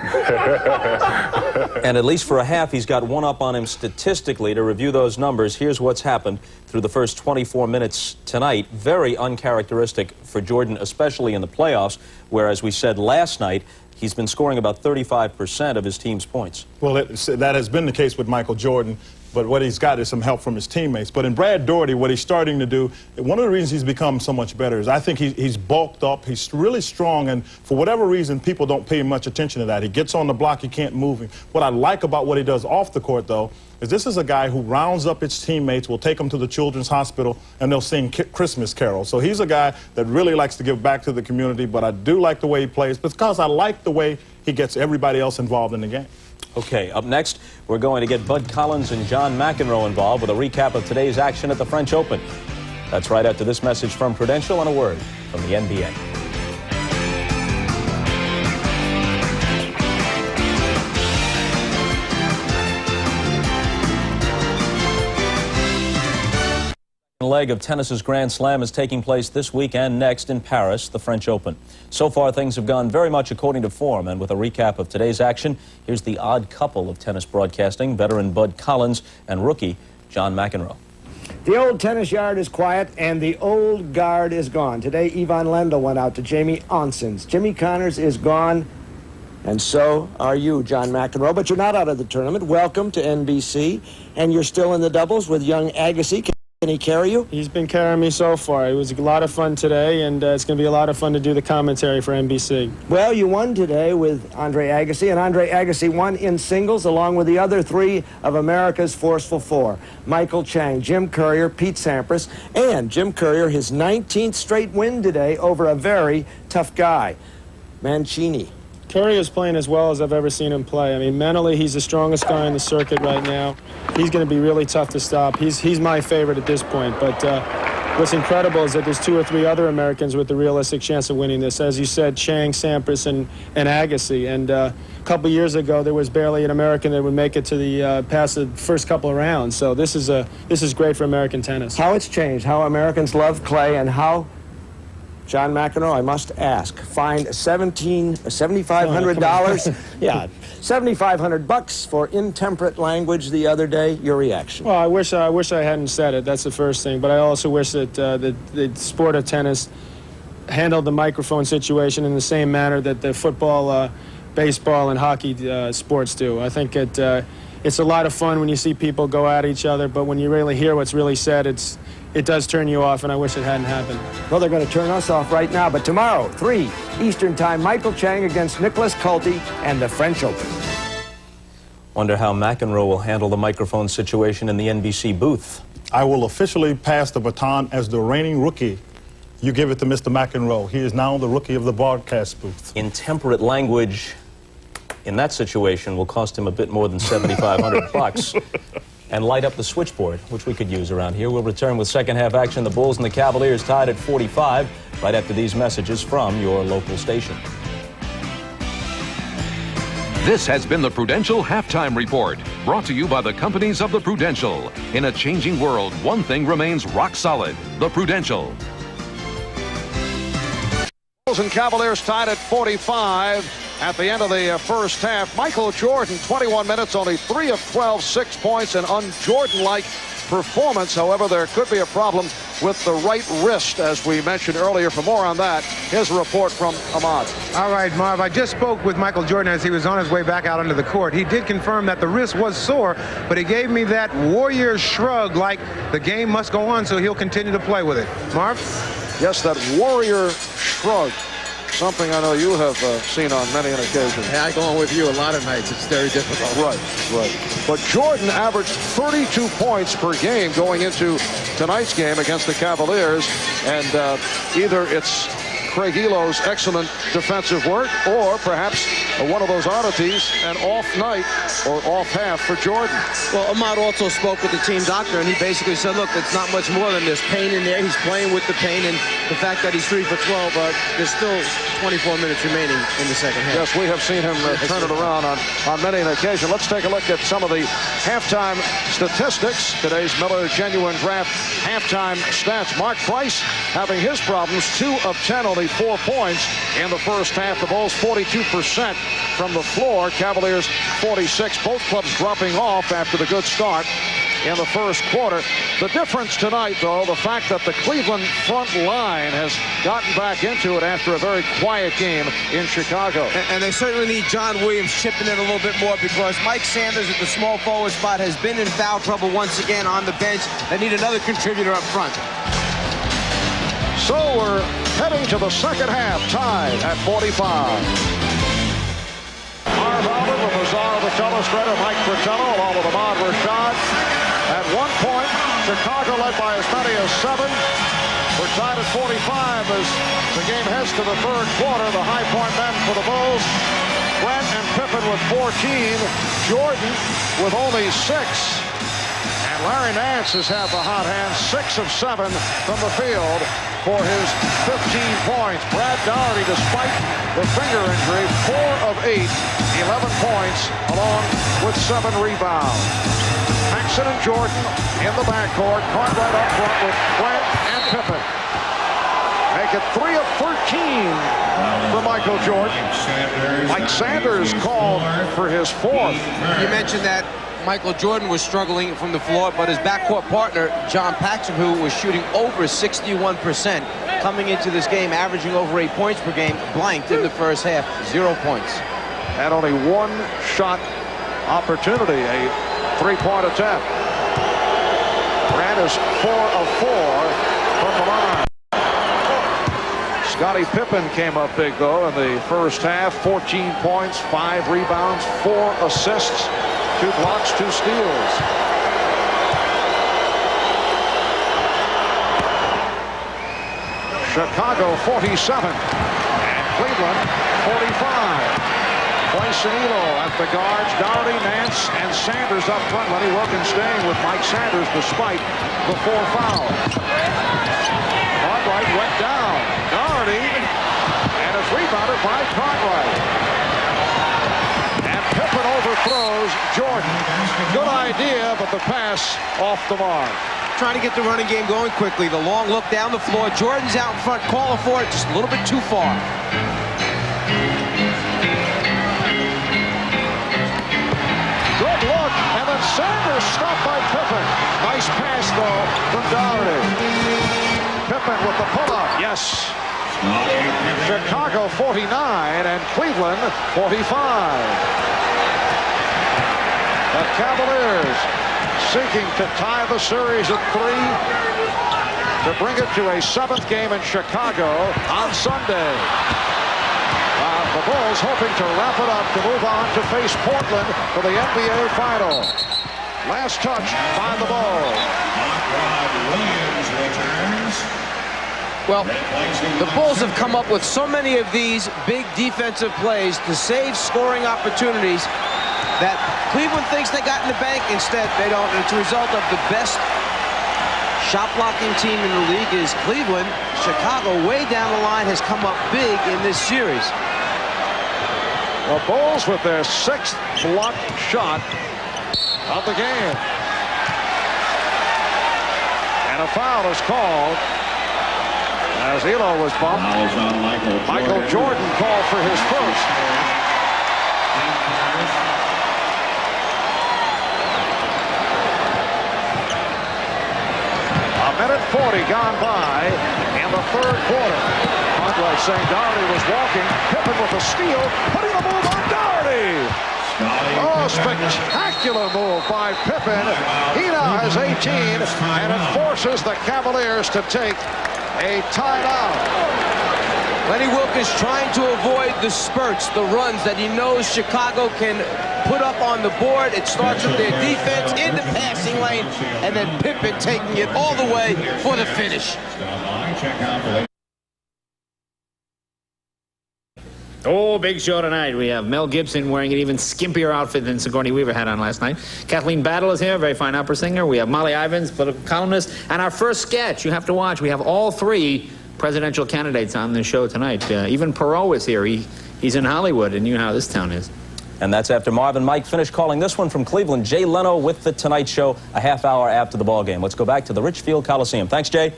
And at least for a half, he's got one up on him statistically. To review those numbers, here's what's happened through the first 24 minutes tonight. Very uncharacteristic for Jordan, especially in the playoffs, where, as we said last night, he's been scoring about 35% of his team's points. Well, that has been the case with Michael Jordan. But what he's got is some help from his teammates. But in Brad Daugherty, what he's starting to do, one of the reasons he's become so much better is I think he's bulked up. He's really strong, and for whatever reason, people don't pay much attention to that. He gets on the block, he can't move him. What I like about what he does off the court, though, is this is a guy who rounds up his teammates, will take them to the Children's Hospital, and they'll sing Christmas carols. So he's a guy that really likes to give back to the community, but I do like the way he plays because I like the way he gets everybody else involved in the game. Okay, up next, we're going to get Bud Collins and John McEnroe involved with a recap of today's action at the French Open. That's right after this message from Prudential and a word from the NBA. The leg of tennis's Grand Slam is taking place this week and next in Paris, the French Open. So far, things have gone very much according to form, and with a recap of today's action, here's the odd couple of tennis broadcasting, veteran Bud Collins and rookie John McEnroe. The old tennis yard is quiet, and the old guard is gone. Today, Ivan Lendl went out to Jamie Onsens. Jimmy Connors is gone. And so are you, John McEnroe. But you're not out of the tournament. Welcome to NBC. And you're still in the doubles with young Agassi. Can he carry you? He's been carrying me so far. It was a lot of fun today, and it's going to be a lot of fun to do the commentary for NBC. Well, you won today with Andre Agassi, and Andre Agassi won in singles along with the other three of America's Forceful Four. Michael Chang, Jim Courier, Pete Sampras, and Jim Courier, his 19th straight win today over a very tough guy, Mancini. Courier's playing as well as I've ever seen him play. I mean, mentally, he's the strongest guy in the circuit right now. He's going to be really tough to stop. He's my favorite at this point. But what's incredible is that there's 2 or 3 other Americans with a realistic chance of winning this. As you said, Chang, Sampras, and Agassi. And a couple years ago, there was barely an American that would make it to the past the first couple of rounds. So this is great for American tennis. How it's changed, how Americans love clay, and how John McEnroe, I must ask, fined $7,500. Yeah, $7,500 for intemperate language the other day. Your reaction? Well, I wish I hadn't said it. That's the first thing. But I also wish that the sport of tennis handled the microphone situation in the same manner that the football, baseball, and hockey sports do. I think it's a lot of fun when you see people go at each other, but when you really hear what's really said, it does turn you off, and I wish it hadn't happened. Well, they're going to turn us off right now, but tomorrow, 3 Eastern Time, Michael Chang against Nicholas Culte and the French Open. Wonder how McEnroe will handle the microphone situation in the NBC booth. I will officially pass the baton as the reigning rookie. You give it to Mr. McEnroe. He is now the rookie of the broadcast booth. Intemperate language in that situation will cost him a bit more than $7,500 and light up the switchboard, which we could use around here. We'll return with second half action. The Bulls and the Cavaliers tied at 45 right after these messages from your local station. This has been the Prudential Halftime Report, brought to you by the companies of the Prudential. In a changing world, one thing remains rock solid: the Prudential. Bulls and Cavaliers tied at 45. At the end of the first half, Michael Jordan, 21 minutes, only 3 of 12, 6 points, an un-Jordan-like performance. However, there could be a problem with the right wrist, as we mentioned earlier. For more on that, here's a report from Ahmad. All right, Marv, I just spoke with Michael Jordan as he was on his way back out onto the court. He did confirm that the wrist was sore, but he gave me that warrior shrug like the game must go on, so he'll continue to play with it. Marv? Yes, that warrior shrug. Something I know you have seen on many an occasion. Yeah, I go on with you a lot of nights. It's very difficult. Right. But Jordan averaged 32 points per game going into tonight's game against the Cavaliers. And either it's Craig Elo's excellent defensive work, or perhaps one of those oddities, an off night or off half for Jordan. Well, Ahmad also spoke with the team doctor, and he basically said, look, it's not much more than this pain in there. He's playing with the pain, and the fact that he's 3 for 12, there's still 24 minutes remaining in the second half. Yes, we have seen him turn it around on many an occasion. Let's take a look at some of the halftime statistics. Today's Miller Genuine Draft halftime stats. Mark Price having his problems, 2 of 10, only 4 points in the first half. The Bulls 42% from the floor. Cavaliers 46. Both clubs dropping off after the good start in the first quarter. The difference tonight, though, the fact that the Cleveland front line has gotten back into it after a very quiet game in Chicago. And they certainly need John Williams chipping in a little bit more, because Mike Sanders at the small forward spot has been in foul trouble once again on the bench. They need another contributor up front. So we're heading to the second half, tied at 45. Marv Albert with Lazar, the telestrator, Mike Fratello, along with Ahmad Rashad. At one point, Chicago led by as many as 7. We're tied at 45 as the game heads to the third quarter. The high point men for the Bulls. Grant and Pippen with 14. Jordan with only 6. And Larry Nance has had the hot hand, 6 of 7 from the field for his 15 points. Brad Daugherty, despite the finger injury, 4 of 8, 11 points, along with 7 rebounds. Paxson and Jordan in the backcourt. Cartwright up front with Grant and Pippen. Make it 3 of 13 for Michael Jordan. Mike Sanders called for his 4th. You mentioned that Michael Jordan was struggling from the floor, but his backcourt partner, John Paxson, who was shooting over 61% coming into this game, averaging over 8 points per game, blanked in the first half, 0 points. had only one shot opportunity, a three-point attempt. Grant is 4 of 4 from the line. Scottie Pippen came up big, though, in the first half. 14 points, 5 rebounds, 4 assists, 2 blocks, 2 steals. Chicago 47 and Cleveland 45. Placing Elo at the guards. Doherty, Nance, and Sanders up front. Lenny Wilkins staying with Mike Sanders despite the 4 fouls. Cartwright went down. Doherty, and it's rebounded by Cartwright. And Pippen overthrows Jordan. Good idea, but the pass off the mark. Trying to get the running game going quickly. The long look down the floor. Jordan's out in front, calling for it, just a little bit too far. Good look, and then Sanders stopped by Pippen. Nice pass, though, from Doherty. Pippen with the pull-up, yes. Chicago 49 and Cleveland 45. The Cavaliers seeking to tie the series at 3 to bring it to a 7th game in Chicago on Sunday. The Bulls hoping to wrap it up to move on to face Portland for the NBA Final. Last touch by the Bulls. Well, the Bulls have come up with so many of these big defensive plays to save scoring opportunities that Cleveland thinks they got in the bank. Instead, they don't. And it's a result of the best shot-blocking team in the league is Cleveland. Chicago, way down the line, has come up big in this series. The Bulls with their 6th blocked shot of the game. And a foul is called as Elo was bumped. Michael Jordan called for his first. A minute 40 gone by in the 3rd quarter. Cartwright saying Doherty was walking. Pippen with a steal, putting the move on Doherty. Oh, spectacular move by Pippen. He now has 18, and it forces the Cavaliers to take a timeout. Lenny Wilkins trying to avoid the spurts, the runs that he knows Chicago can put up on the board. It starts with their defense in the passing lane, and then Pippen taking it all the way for the finish. Oh, big show tonight. We have Mel Gibson wearing an even skimpier outfit than Sigourney Weaver had on last night. Kathleen Battle is here, very fine opera singer. We have Molly Ivins, political columnist. And our first sketch you have to watch. We have all 3 presidential candidates on the show tonight. Even Perot is here. He's in Hollywood, and you know how this town is. And that's after Marv and Mike finished calling this one from Cleveland. Jay Leno with The Tonight Show a half hour after the ball game. Let's go back to the Richfield Coliseum. Thanks, Jay.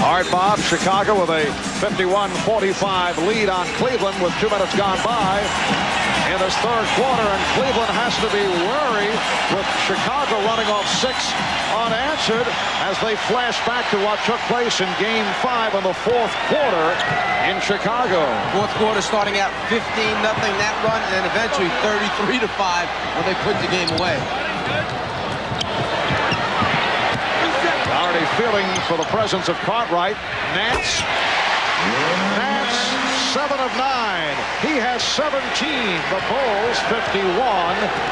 All right, Bob, Chicago with a 51-45 lead on Cleveland with 2 minutes gone by in this 3rd quarter, and Cleveland has to be wary with Chicago running off 6 unanswered as they flash back to what took place in Game 5 in the 4th quarter in Chicago. 4th quarter starting out 15-0 that run, and then eventually 33-5 when they put the game away. Already feeling for the presence of Cartwright. Nance 7 of 9. He has 17. The Bulls 51.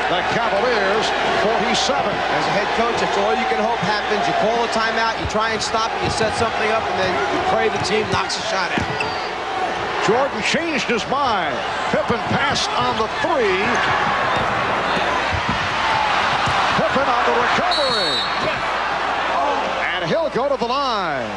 The Cavaliers 47. As a head coach, that's all you can hope happens. You call a timeout, you try and stop it, you set something up, and then you pray the team knocks a shot out. Jordan changed his mind. Pippen passed on the 3. Pippen on the recovery. And he'll go to the line.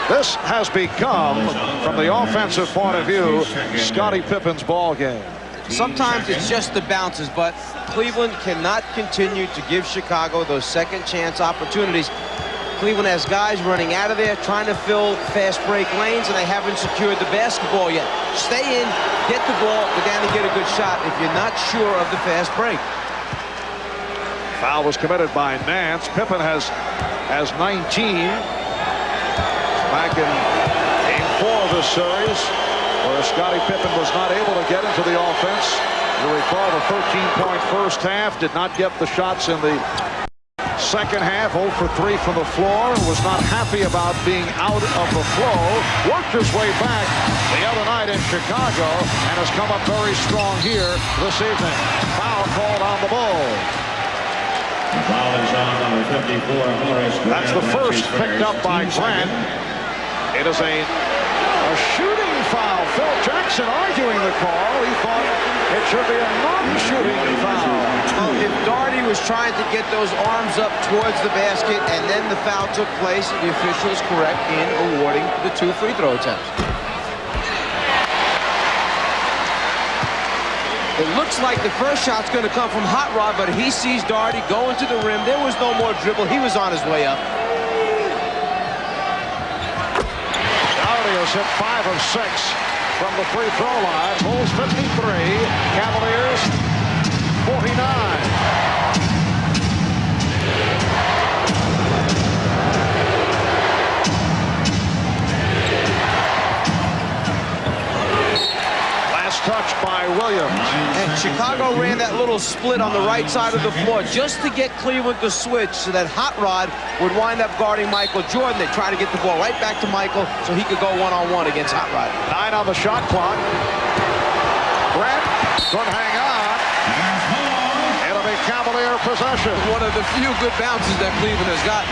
This has become, from the offensive point of view, Scottie Pippen's ball game. Sometimes it's just the bounces, but Cleveland cannot continue to give Chicago those second chance opportunities. Cleveland has guys running out of there, trying to fill fast break lanes, and they haven't secured the basketball yet. Stay in, get the ball, go down and get a good shot if you're not sure of the fast break. Foul was committed by Nance. Pippen has 19. back in Game 4 of this series, where Scottie Pippen was not able to get into the offense. You recall the 13-point first half, did not get the shots in the second half, 0 for 3 from the floor, was not happy about being out of the flow, worked his way back the other night in Chicago, and has come up very strong here this evening. Foul called on the Bulls. Foul is on number 54, Morris. That's the first picked up by Grant. It is a shooting foul. Phil Jackson arguing the call. He thought it should be a non-shooting foul. Well, if Daugherty was trying to get those arms up towards the basket and then the foul took place, the official is correct in awarding the 2 free throw attempts. It looks like the first shot's going to come from Hot Rod, but he sees Daugherty going to the rim. There was no more dribble. He was on his way up. Daugherty has hit 5 of 6 from the free throw line. Bulls 53, Cavaliers 49. Touch by Williams. And Chicago ran that little split on the right side of the floor just to get Cleveland to switch so that Hot Rod would wind up guarding Michael Jordan. They try to get the ball right back to Michael so he could go one-on-one against Hot Rod. 9 on the shot clock. Grant could hang on. It'll be Cavalier possession. One of the few good bounces that Cleveland has gotten.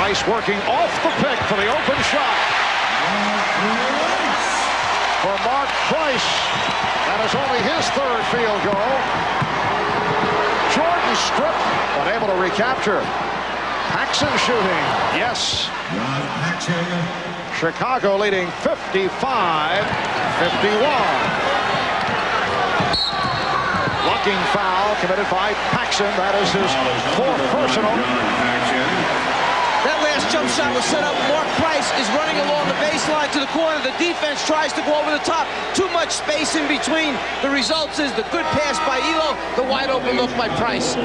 Price working off the pick for the open shot. For Mark Price. That is only his 3rd field goal. Jordan stripped, but able to recapture. Paxson shooting. Yes. Chicago leading 55-51. Blocking foul committed by Paxson. That is his 4th personal. That last jump shot was set up. Mark Price is running along the baseline to the corner. The defense tries to go over the top. Too much space in between. The result is the good pass by Elo, the wide open look by Price.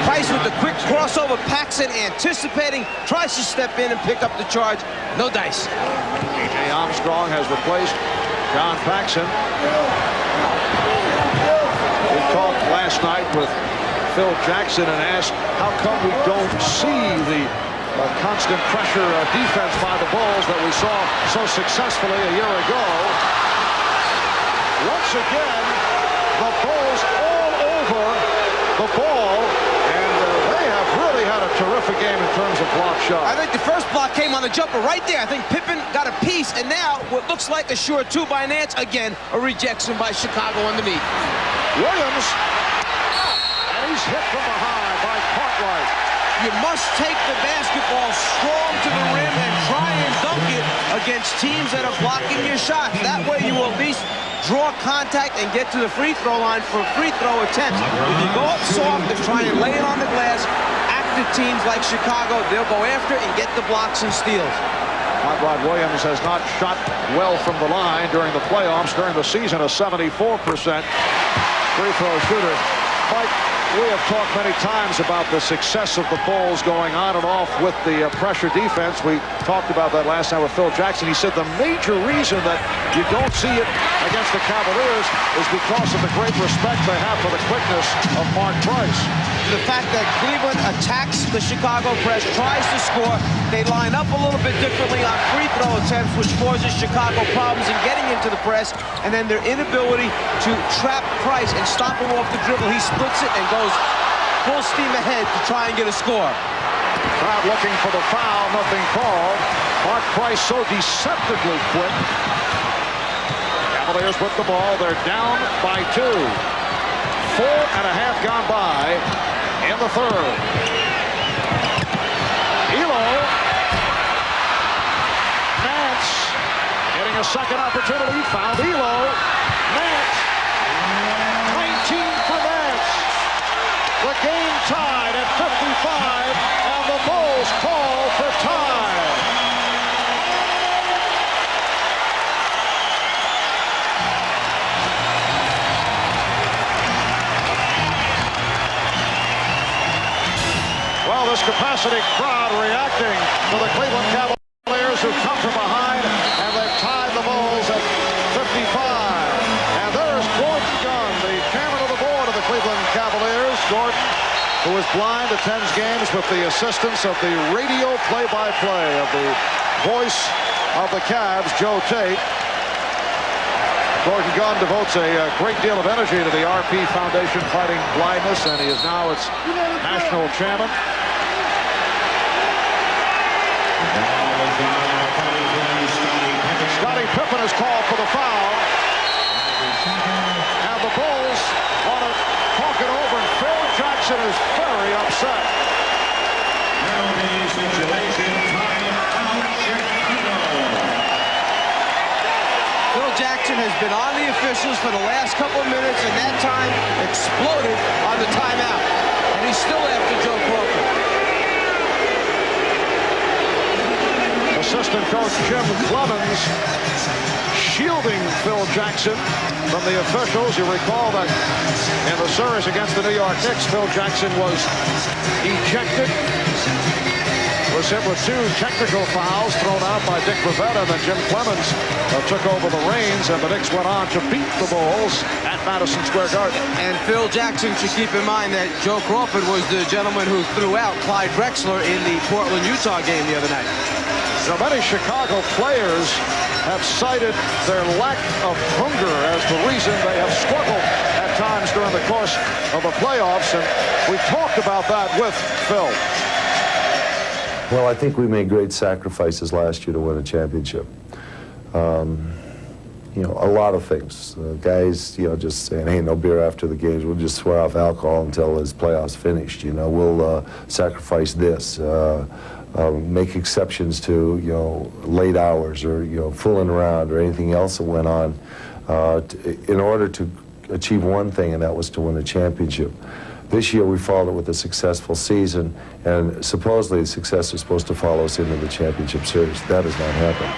Price with the quick crossover. Paxson anticipating, tries to step in and pick up the charge. No dice. A.J. Armstrong has replaced John Paxson. We talked last night with Phil Jackson and asked how come we don't see the constant pressure defense by the Bulls that we saw so successfully a year ago. Once again, the Bulls all over the ball, and they have really had a terrific game in terms of block shots. I think the first block came on the jumper right there. I think Pippen got a piece, and now what looks like a sure 2 by Nance. Again, a rejection by Chicago underneath. Williams. He's hit from behind by Cartwright. You must take the basketball strong to the rim and try and dunk it against teams that are blocking your shots. That way you will at least draw contact and get to the free throw line for free throw attempts. If you go up soft and try and lay it on the glass, active teams like Chicago, they'll go after and get the blocks and steals. Hot Rod Williams has not shot well from the line during the playoffs. During the season, a 74% free throw shooter. Mike, we have talked many times about the success of the Bulls going on and off with the pressure defense. We talked about that last night with Phil Jackson. He said the major reason that you don't see it against the Cavaliers is because of the great respect they have for the quickness of Mark Price. The fact that Cleveland attacks the Chicago press, tries to score, they line up a little bit differently on free throw attempts, which causes Chicago problems in getting into the press, and then their inability to trap Price and stop him off the dribble. He splits it and goes full steam ahead to try and get a score. Crowd looking for the foul, nothing called. Mark Price so deceptively quick. Cavaliers with the ball, they're down by 2. 4.5 gone by in the 3rd. Elo. Nance getting a second opportunity. Found Elo. Nance. 19 for Nance. The game tied at 55, and the Bulls call for time. capacity crowd reacting to the Cleveland Cavaliers, who come from behind, and they've tied the Bulls at 55. And there's Gordon Gunn, the chairman of the board of the Cleveland Cavaliers. Gordon, who is blind, attends games with the assistance of the radio play-by-play of the voice of the Cavs, Joe Tate. Gordon Gunn devotes a great deal of energy to the RP Foundation fighting blindness, and he is now its national chairman. Scottie Pippen is called for the foul, and the Bulls want to talk it over, and Phil Jackson is very upset. Phil Jackson has been on the officials for the last couple of minutes, and that time exploded on the timeout. And he's still after Joe Crawford. Assistant coach Jim Clemens shielding Phil Jackson from the officials. You recall that in the series against the New York Knicks, Phil Jackson was ejected. Was hit with 2 technical fouls thrown out by Dick Rivetta. Then Jim Clemens took over the reins, and the Knicks went on to beat the Bulls at Madison Square Garden. And Phil Jackson should keep in mind that Joe Crawford was the gentleman who threw out Clyde Drexler in the Portland-Utah game the other night. You know, many Chicago players have cited their lack of hunger as the reason they have struggled at times during the course of the playoffs, and we talked about that with Phil. Well, I think we made great sacrifices last year to win a championship. You know, a lot of things. Guys, you know, just saying, hey, no beer after the games. We'll just swear off alcohol until this playoffs finished. You know, we'll sacrifice this. Make exceptions to, you know, late hours or, you know, fooling around or anything else that went on in order to achieve one thing, and that was to win a championship. This year we followed it with a successful season, and supposedly the success is supposed to follow us into the championship series. That has not happened.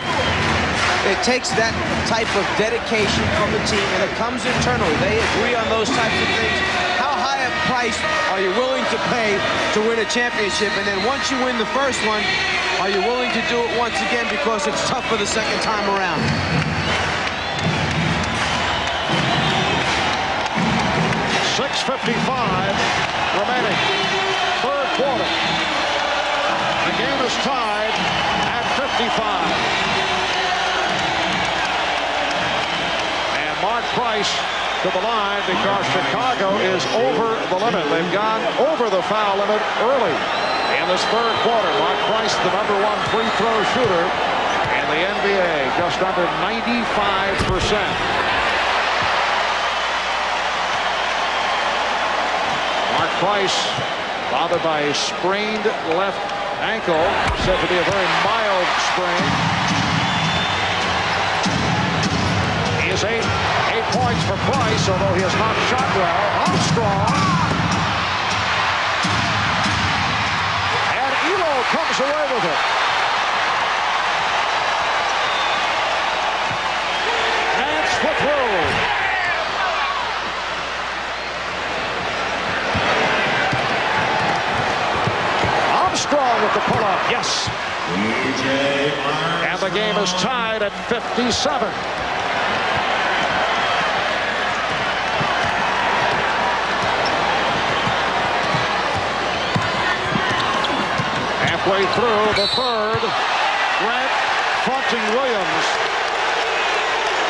It takes that type of dedication from the team, and it comes internally. They agree on those types of things. How high a price are you willing to pay to win a championship? And then once you win the first one, are you willing to do it once again because it's tough for the second time around? 6:55 remaining. Third quarter. The game is tied at 55. And Mark Price to the line because Chicago is over the limit. They've gone over the foul limit early in this third quarter. Mark Price, the #1 free throw shooter in the NBA, just under 95%. Mark Price, bothered by a sprained left ankle, said to be a very mild sprain. He is 8 points for Price, although he has not shot well. Armstrong. And Elo comes away with it. Nance with through. Armstrong with the pull-up, yes. And the game is tied at 57. Halfway through the third, Grant fronting Williams,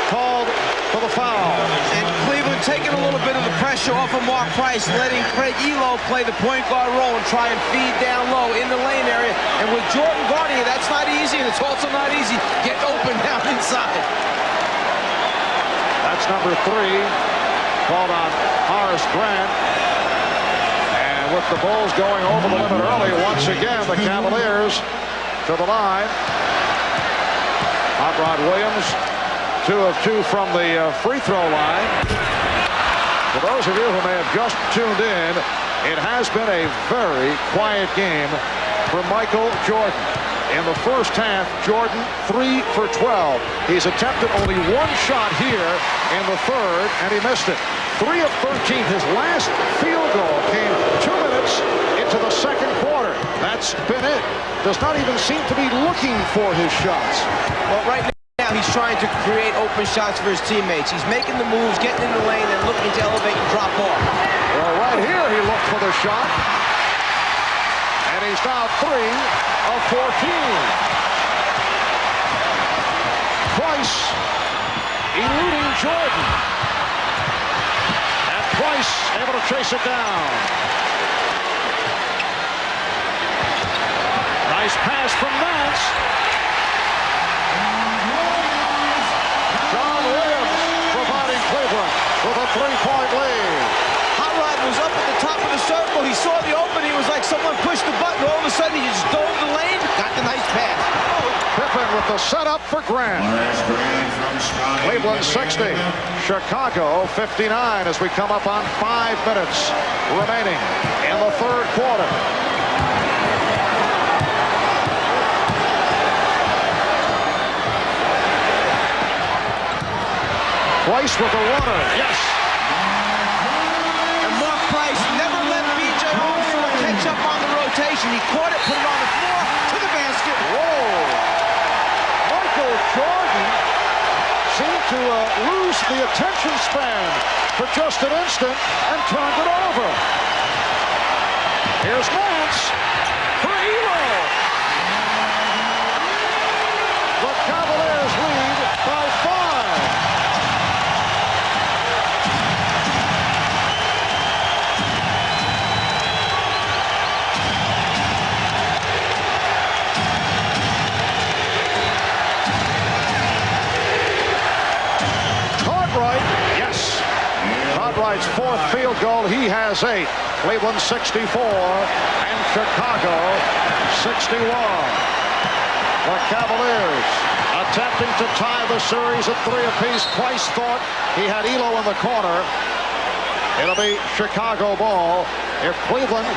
called for the foul. And Cleveland taking a little bit of the pressure off of Mark Price, letting Craig Elo play the point guard role and try and feed down low in the lane area. And with Jordan guarding it, that's not easy, and it's also not easy getting open down inside. That's number 3, called on Horace Grant. And with the Bulls going over the limit early, once again, the Cavaliers to the line. Hot Rod Williams, 2 of 2 from the free throw line. For those of you who may have just tuned in, it has been a very quiet game for Michael Jordan. In the first half, Jordan 3 for 12. He's attempted only 1 shot here in the third, and he missed it. 3 of 13. His last field goal came 2 minutes into the second quarter. That's been it. Does not even seem to be looking for his shots. Well, right now he's trying to create open shots for his teammates. He's making the moves, getting in the lane, and looking to elevate and drop off. Well, right here he looked for the shot. And he's now 3 of 14. Price eluding Jordan. And Price able to chase it down. Nice pass from Nance. John Williams providing Cleveland with a 3-point lead. Hot Rod was up at the top of the circle. He saw the opening. It was like someone pushed the button. All of a sudden, he just dove the lane, got the nice pass. Pippen with the setup for Grant. Cleveland 60, Chicago 59 as we come up on 5 minutes remaining in the third quarter. Price with a runner. Yes. And Mark Price never let B.J. Armstrong catch up on the rotation. He caught it, put it on the floor, to the basket. Whoa. Michael Jordan seemed to lose the attention span for just an instant and turned it over. Here's Nance for Elo. The Cavaliers lead by 5. Cartwright's 4th field goal. He has 8. Cleveland 64 and Chicago 61. The Cavaliers attempting to tie the series at 3 apiece. Price thought he had Elo in the corner. It'll be Chicago ball. If Cleveland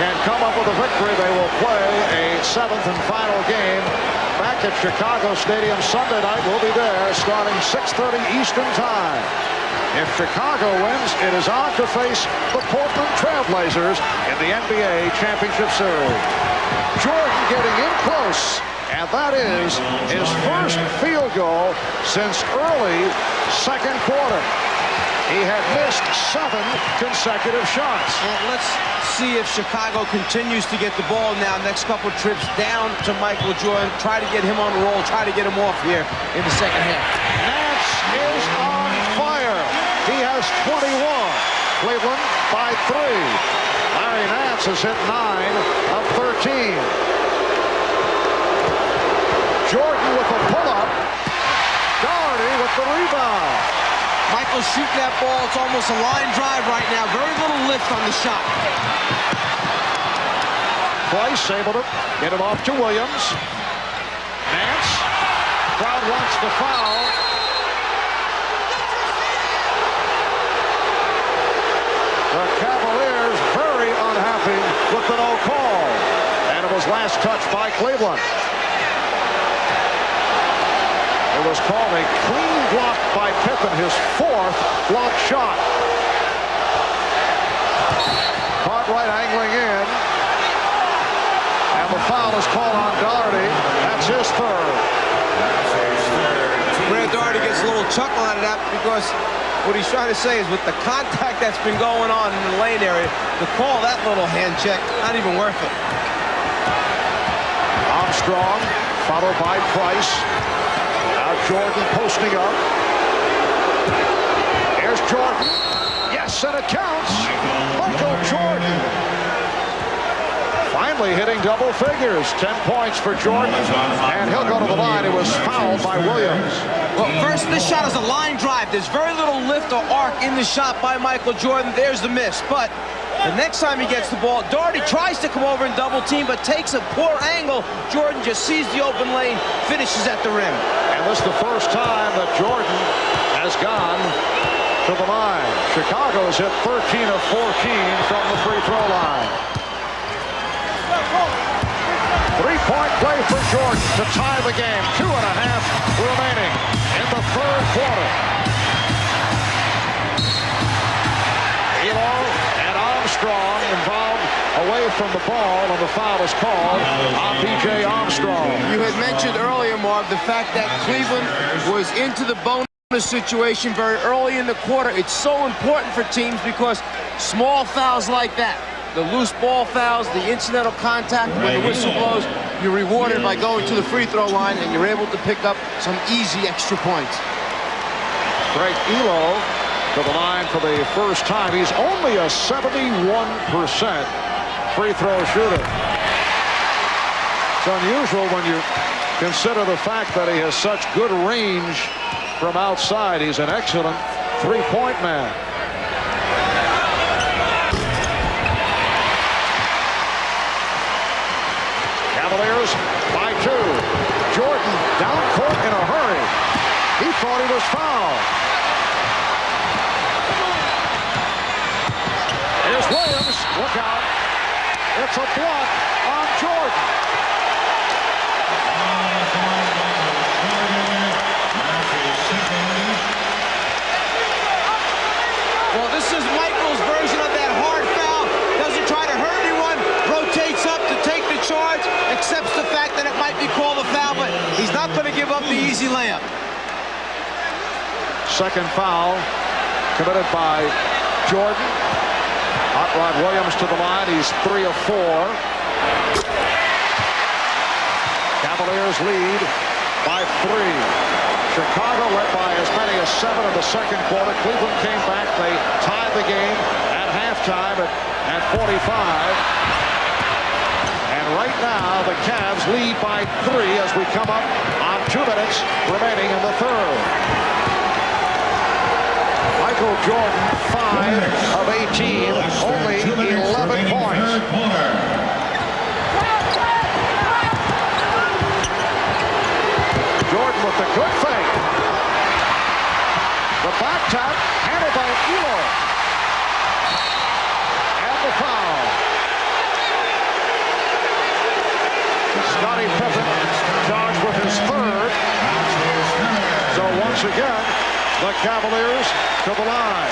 can come up with a victory, they will play a 7th and final game back at Chicago Stadium Sunday night. We'll be there starting 6:30 Eastern Time. If Chicago wins, it is on to face the Portland Trailblazers in the NBA Championship Series. Jordan getting in close, and that is his first field goal since early second quarter. He had missed 7 consecutive shots. Well, let's see if Chicago continues to get the ball now. Next couple trips down to Michael Jordan. Try to get him on the roll. Try to get him off here in the second half. Nance is on fire. He has 21. Cleveland by 3. Larry Nance has hit 9 of 13. Jordan with a pull-up. Doherty with the rebound. Michael's shooting that ball. It's almost a line drive right now. Very little lift on the shot. Price able to get it off to Williams. Nance. Crowd wants the foul. The Cavaliers very unhappy with the no call. And it was last touched by Cleveland. It was called a clean block by Pippen, his 4th block shot. Cartwright angling in. And the foul is called on Doherty. That's his 3rd. Brad Doherty gets a little chuckle out of that because what he's trying to say is with the contact that's been going on in the lane area, to call that little hand check, not even worth it. Armstrong followed by Price. Now Jordan posting up. Here's Jordan. Yes, and it counts. Michael Jordan. Finally hitting double figures. 10 points for Jordan. And he'll go to the line. It was fouled by Williams. Well, first, this shot is a line drive. There's very little lift or arc in the shot by Michael Jordan. There's the miss. But the next time he gets the ball, Doherty tries to come over and double team, but takes a poor angle. Jordan just sees the open lane, finishes at the rim. And this is the first time that Jordan has gone to the line. Chicago's hit 13 of 14 from the free throw line. 3-point play for Jordan to tie the game. 2.5 remaining in the third quarter. Elo and Armstrong involved away from the ball, and the foul is called on P.J. Armstrong. You had mentioned earlier, Mark, the fact that Cleveland was into the bonus situation very early in the quarter. It's so important for teams because small fouls like that, the loose ball fouls, the incidental contact, when the whistle blows, you're rewarded by going to the free throw line, and you're able to pick up some easy extra points. Greg Elo to the line for the first time. He's only a 71% free throw shooter. It's unusual when you consider the fact that he has such good range from outside. He's an excellent three-point man. Cavaliers by 2. Jordan down court in a hurry. He thought he was fouled. Here's Williams. Look out. It's a block on Jordan. Well, this is Michael's version of that hard foul. Doesn't try to hurt anyone. Rotates up to take the charge. Accepts the fact that it might be called a foul, but he's not going to give up the easy layup. Second foul committed by Jordan. Hot Rod Williams to the line. He's 3 of 4. Cavaliers lead by 3. Chicago led by as many as 7 in the second quarter. Cleveland came back. They tied the game at halftime at 45. And right now the Cavs lead by 3 as we come up on 2 minutes remaining in the third. Michael Jordan, 5 of 18, only 11 points. Jordan with the good fake. The back tap handled by Elo. And the foul. Scottie Pippen charged with his 3rd. So once again, the Cavaliers to the line.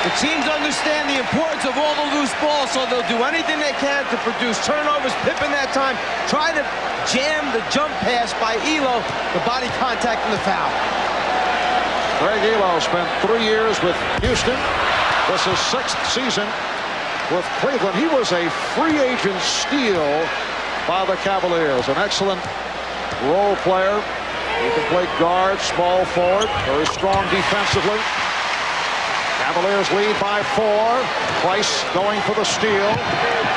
The teams understand the importance of all the loose balls, so they'll do anything they can to produce turnovers. Pippen that time tried to jam the jump pass by Elo, the body contact and the foul. Greg Elo spent 3 years with Houston. This is 6th season with Cleveland. He was a free agent steal by the Cavaliers. An excellent role player. He can play guard, small forward, very strong defensively. Cavaliers lead by 4. Price going for the steal.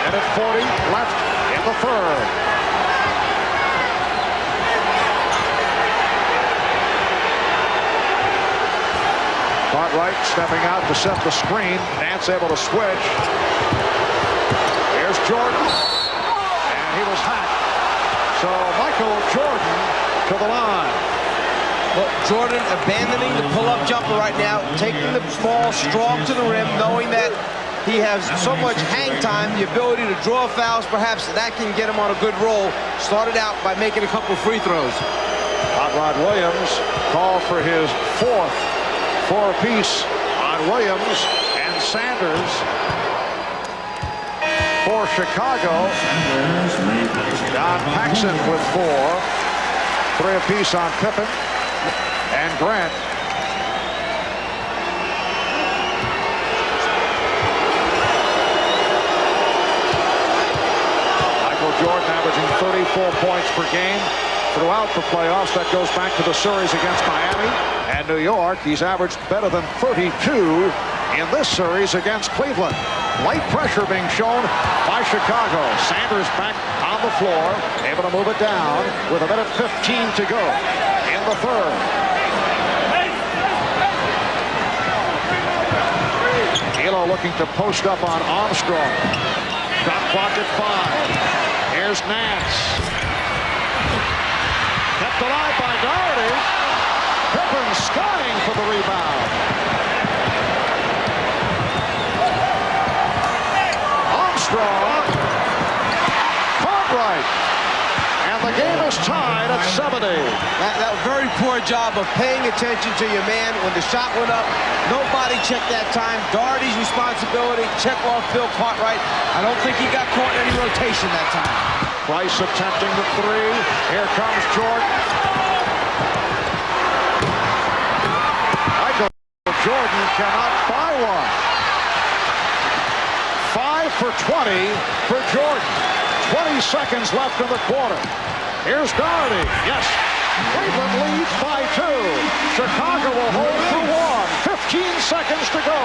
And at 40 left in the third. Cartwright stepping out to set the screen. Nance able to switch. Here's Jordan. And he was hacked. So Michael Jordan to the line. Well, Jordan abandoning the pull-up jumper right now, taking the ball strong to the rim, knowing that he has so much hang time, the ability to draw fouls, perhaps that can get him on a good roll. Started out by making a couple free throws. Hot Rod Williams called for his 4th 4-piece on Williams and Sanders for Chicago. John Paxson with 4. 3 apiece on Pippen and Grant. Michael Jordan averaging 34 points per game throughout the playoffs. That goes back to the series against Miami and New York. He's averaged better than 32 in this series against Cleveland. Light pressure being shown by Chicago. Sanders back on the floor, able to move it down with 1:15 to go in the third. Elo looking to post up on Armstrong. Shot clock at 5. Here's Nance. Kept alive by Doherty. Pippen skying for the rebound. Armstrong. Cartwright. And the game is tied at 70. That very poor job of paying attention to your man when the shot went up. Nobody checked that time. Doherty's responsibility. Check off Bill Cartwright. I don't think he got caught in any rotation that time. Price attempting the three. Here comes Jordan. Michael Jordan cannot buy one. 5 for 20 for Jordan. 20 seconds left in the quarter. Here's Doherty. Yes. Cleveland leads by 2. Chicago will hold for 1. 15 seconds to go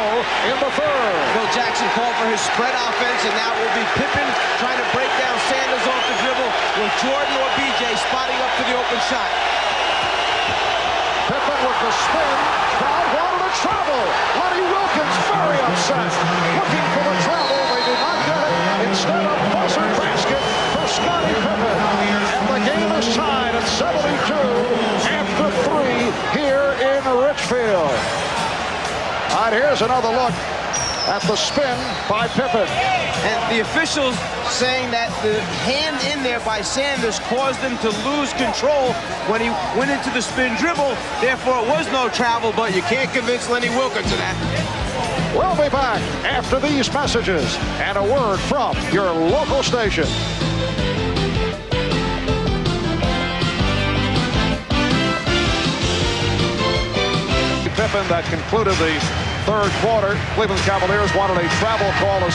in the third. Phil Jackson called for his spread offense, and now it will be Pippen trying to break down Sanders off the dribble with Jordan or BJ spotting up to the open shot. Pippen with the spin. Crowd wanted a travel. Lenny Wilkins very upset. Looking for the travel. They did not get it. Instead of buzzer basket for Scottie Pippen. And the game is tied at 72 after 3 here in Richfield. All right, here's another look at the spin by Pippen. And the officials saying that the hand in there by Sanders caused him to lose control when he went into the spin dribble. Therefore, it was no travel, but you can't convince Lenny Wilkins of that. We'll be back after these messages and a word from your local station. Pippen that concluded the third quarter. Cleveland Cavaliers wanted a travel call as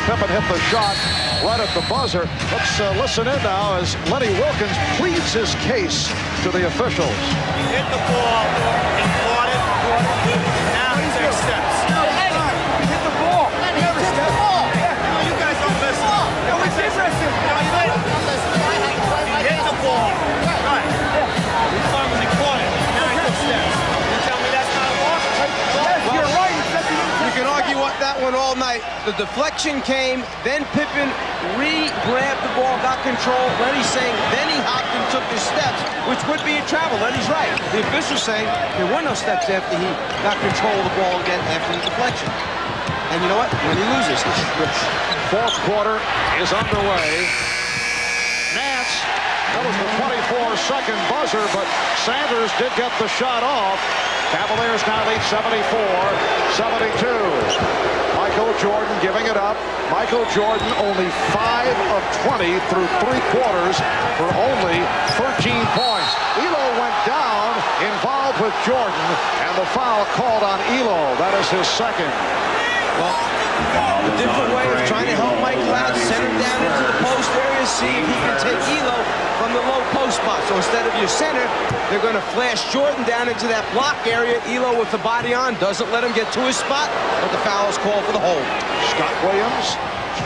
Pippen hit the shot right at the buzzer. Let's listen in now as Lenny Wilkins pleads his case to the officials. He hit the ball, he caught it, now he takes steps. He hit the ball. He never stepped. You guys don't listen. No, we did listen. He hit the ball. Right. As long as he caught it, now he took steps. You tell me that's not a walk? Yes, you're right. You can argue that one all night. The deflection came, then Pippen re-grabbed the ball, got control. Lenny's saying then he hopped and took his steps, which would be a travel. Lenny's right. The official's saying there were no steps after he got control of the ball again after the deflection. And you know what? When he loses, he's rich. Fourth quarter is underway. Nance, that was the 24-second buzzer, but Sanders did get the shot off. Cavaliers now lead 74-72. Michael Jordan giving it up. Michael Jordan only 5 of 20 through 3 quarters for only 13 points. Elo went down, involved with Jordan, and the foul called on Elo. That is his second. Well, a different way of trying to help Michael out, send him down into the post area, see if he can take Elo from the low post spot. So instead of your center, they're going to flash Jordan down into that block area. Elo with the body on, doesn't let him get to his spot, but the foul is called for the hold. Scott Williams,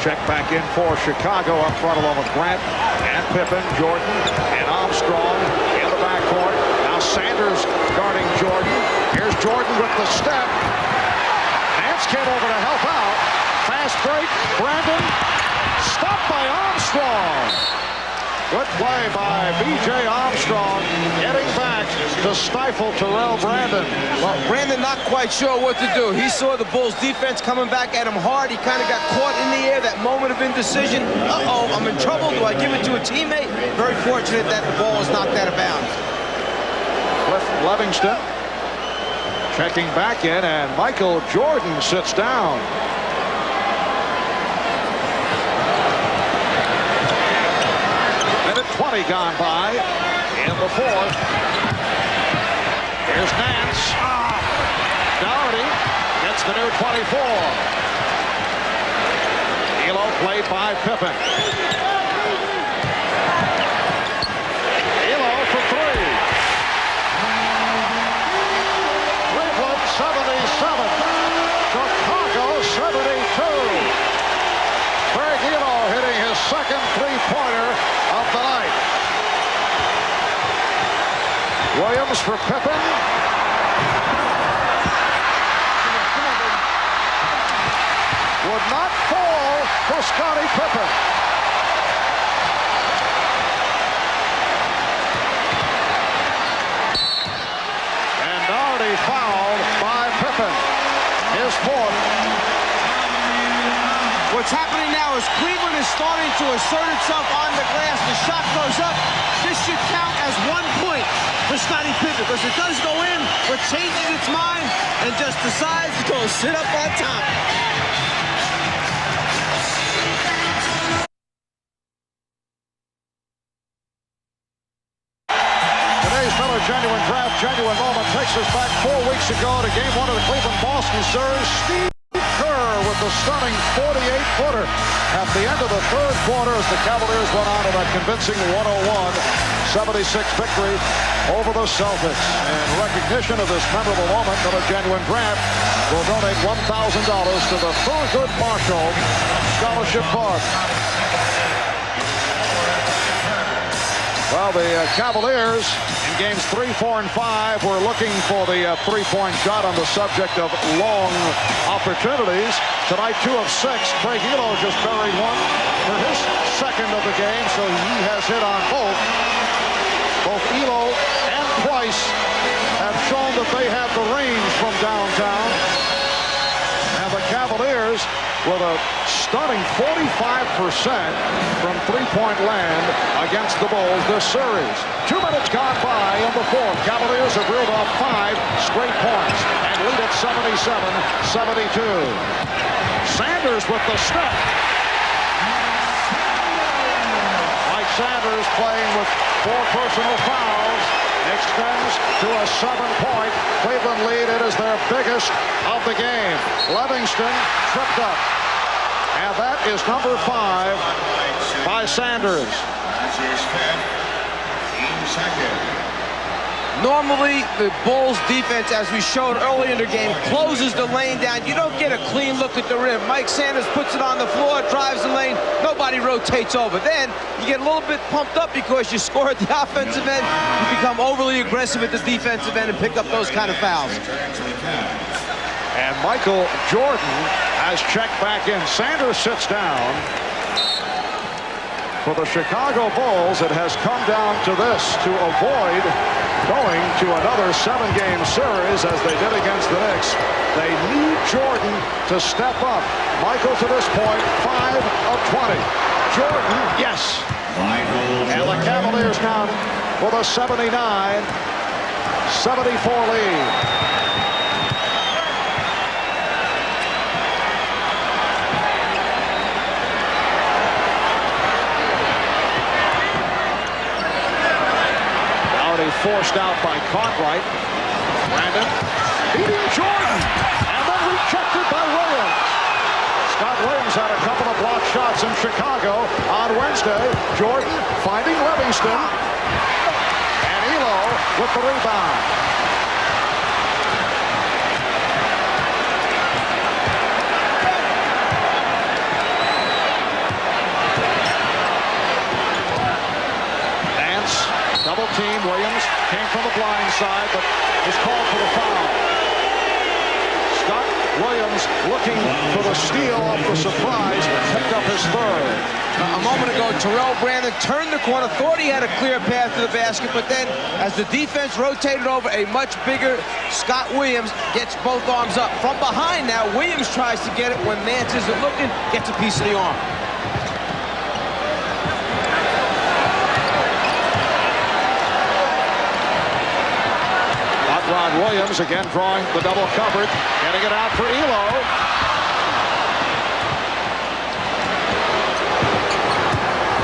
check back in for Chicago up front along with Grant and Pippen, Jordan and Armstrong in the backcourt. Now Sanders guarding Jordan. Here's Jordan with the step. Nance came over to help out. Fast break, Brandon. Stopped by Armstrong. Good play by B.J. Armstrong, getting back to stifle Terrell Brandon. Well, Brandon not quite sure what to do. He saw the Bulls defense coming back at him hard. He kind of got caught in the air, that moment of indecision. Uh-oh, I'm in trouble. Do I give it to a teammate? Very fortunate that the ball was knocked out of bounds. Cliff Levingston checking back in, and Michael Jordan sits down. Minute 20 gone by in the fourth. Here's Nance. Doherty gets the new 24. Elo played by Pippen. Elo for 3. Cleveland 77. Chicago 72. Craig Elo hitting his second three-pointer of the night. Williams for Pippen. Would not fall for Scottie Pippen. And Doherty fouled by Pippen. His fourth. What's happening now is Cleveland is starting to assert itself on the glass. The shot goes up. This should count as one for Scottie Pippen, because it does go in, but changes its mind and just decides to go sit up on top. Today's Miller Genuine Draft Genuine Moment takes us back 4 weeks ago to Game 1 of the Cleveland-Boston series. Steve Kerr with the stunning 48-footer at the end of the third quarter as the Cavaliers went on to that convincing 101-76 victory over the Celtics. In recognition of this memorable moment, Miller Genuine Draft will donate $1,000 to the Thurgood Marshall Scholarship Fund. Well, the Cavaliers in games 3, 4, and 5 were looking for the three-point shot on the subject of long opportunities. Tonight, 2 of 6. Craig Ehlo just buried one for his second of the game, so he has hit on both. Both Ehlo and Price have shown that they have the range from downtown. And the Cavaliers with a stunning 45% from three-point land against the Bulls this series. 2 minutes gone by in the fourth. Cavaliers have reeled off 5 straight points and lead at 77-72. Sanders with the step. Mike Sanders playing with 4 personal fouls extends to a 7-point Cleveland lead. It is their biggest of the game. Livingston tripped up. And that is number 5 by Sanders. Normally, the Bulls defense, as we showed earlier in the game, closes the lane down. You don't get a clean look at the rim. Mike Sanders puts it on the floor, drives the lane. Nobody rotates over. Then you get a little bit pumped up because you score at the offensive end. You become overly aggressive at the defensive end and pick up those kind of fouls. And Michael Jordan has checked back in. Sanders sits down. For the Chicago Bulls, it has come down to this to avoid going to another 7-game series as they did against the Knicks. They need Jordan to step up. Michael to this point, 5 of 20. Jordan, yes. And the Cavaliers now with a 79-74 lead. Forced out by Cartwright. Brandon beating Jordan and then rejected by Williams. Scott Williams had a couple of block shots in Chicago on Wednesday. Jordan finding Livingston and Ehlo with the rebound. Double team. Williams came from the blind side, but was called for the foul. Scott Williams looking for the steal off the surprise, picked up his third. A moment ago, Terrell Brandon turned the corner, thought he had a clear path to the basket, but then as the defense rotated over, a much bigger Scott Williams gets both arms up. From behind now, Williams tries to get it when Nance isn't looking, gets a piece of the arm. Ron Williams again drawing the double coverage, getting it out for Ehlo.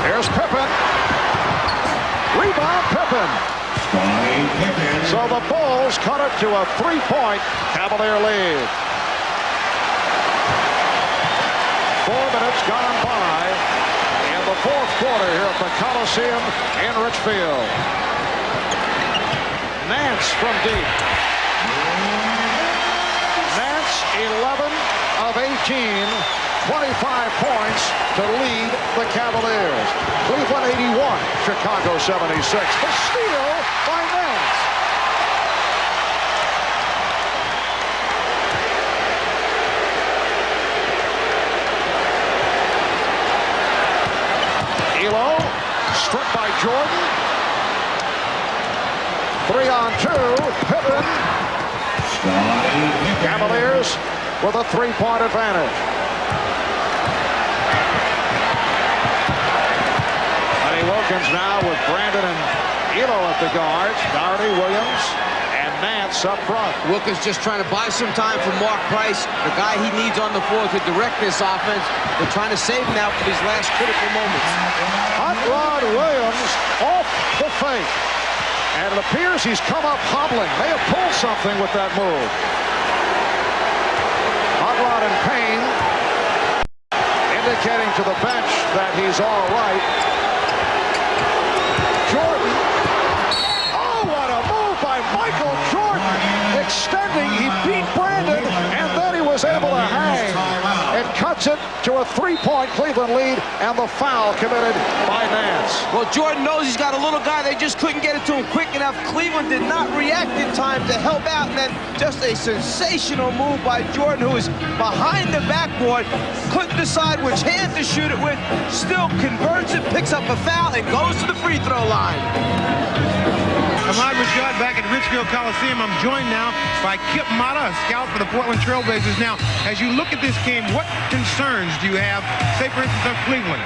Here's Pippen. Rebound Pippen. So the Bulls cut it to a 3-point Cavalier lead. 4 minutes gone by in the fourth quarter here at the Coliseum in Richfield. Nance from deep. Nance 11 of 18, 25 points to lead the Cavaliers. Cleveland 81, Chicago 76. The steal by Nance. Ehlo struck by Jordan. 3-on-2, Pippen. Cavaliers with a 3-point advantage. Lenny Wilkins now with Brandon and Elo at the guards. Doherty, Williams, and Nance up front. Wilkins just trying to buy some time for Mark Price, the guy he needs on the floor to direct this offense. They're trying to save him now for these last critical moments. Hot Rod Williams off the fake. And it appears he's come up hobbling. May have pulled something with that move. Hot Rod in pain, indicating to the bench that he's all right. Jordan. Oh, what a move by Michael Jordan. Extending, he beat Brandon, and then he was able to hang. It cuts it to a three-point Cleveland lead, and the foul committed by Nance. Well, Jordan knows he's got a little guy. They just couldn't get it to him quick enough. Cleveland did not react in time to help out, and then just a sensational move by Jordan, who is behind the backboard, couldn't decide which hand to shoot it with, still converts it, picks up a foul, and goes to the free throw line. Ahmad Rashad back at Richfield Coliseum. I'm joined now by Kip Motta, a scout for the Portland Trailblazers. Now, as you look at this game, what concerns do you have, say for instance, of Cleveland?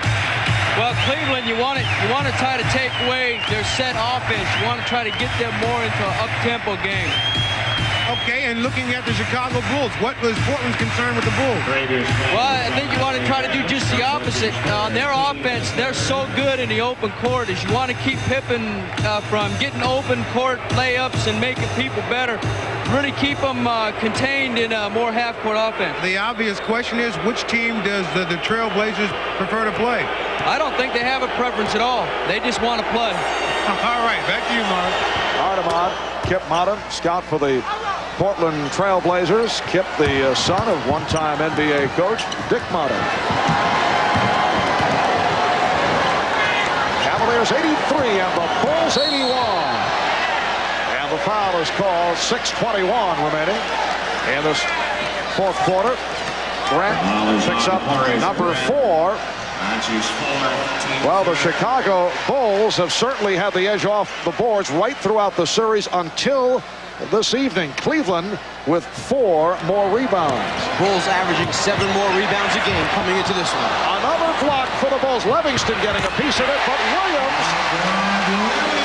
Well, Cleveland, you want to try to take away their set offense. You want to try to get them more into an up-tempo game. Okay, and looking at the Chicago Bulls, what was Portland's concern with the Bulls? Well, I think you want to try to do just the opposite. On their offense, they're so good in the open court, is you want to keep Pippen from getting open court layups and making people better. Really keep them contained in a more half-court offense. The obvious question is, which team does the Trailblazers prefer to play? I don't think they have a preference at all. They just want to play. All right, back to you, Mark. All right, Ahmad. Kip Motta, scout for the Portland Trailblazers. Kip, the son of one-time NBA coach Dick Motta. Cavaliers 83 and the Bulls 81. And the foul is called. 6:21 remaining in this fourth quarter. Grant picks up number 4. Well, the Chicago Bulls have certainly had the edge off the boards right throughout the series until this evening. Cleveland with 4 more rebounds. Bulls averaging 7 more rebounds a game coming into this one. Another block for the Bulls. Livingston getting a piece of it, but Williams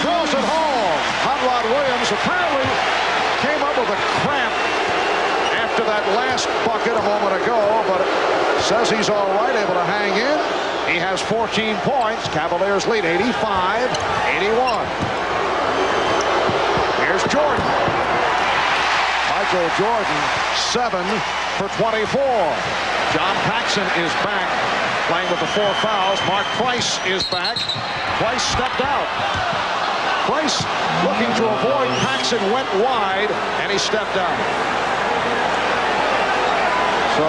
throws it home. Hot Rod Williams apparently came up with a cramp after that last bucket a moment ago, but says he's all right, able to hang in. He has 14 points. Cavaliers lead 85-81. Here's Jordan. Michael Jordan, 7 for 24. John Paxson is back, playing with the 4 fouls. Mark Price is back. Price stepped out. Price looking to avoid Paxson, went wide, and he stepped out. So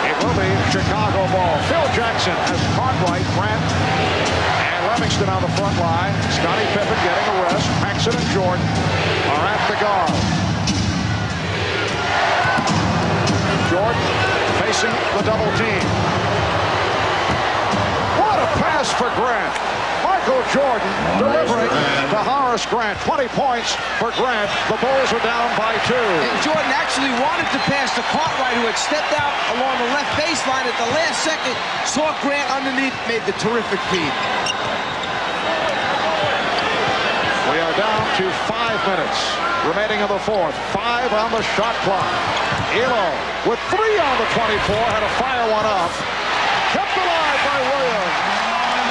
it will be Chicago ball. Phil Jackson has Cartwright, Grant, and Livingston on the front line. Scottie Pippen getting a rest. Paxson and Jordan are at the guard. Jordan facing the double team. What a pass for Grant. Michael Jordan delivering to Horace Grant. 20 points for Grant. The Bulls are down by 2. And Jordan actually wanted to pass to Cartwright, who had stepped out along the left baseline at the last second, saw Grant underneath, made the terrific feed. We are down to 5 minutes remaining in the fourth. 5 on the shot clock. Elo with 3 on the 24, had to fire one up. Kept alive by Williams.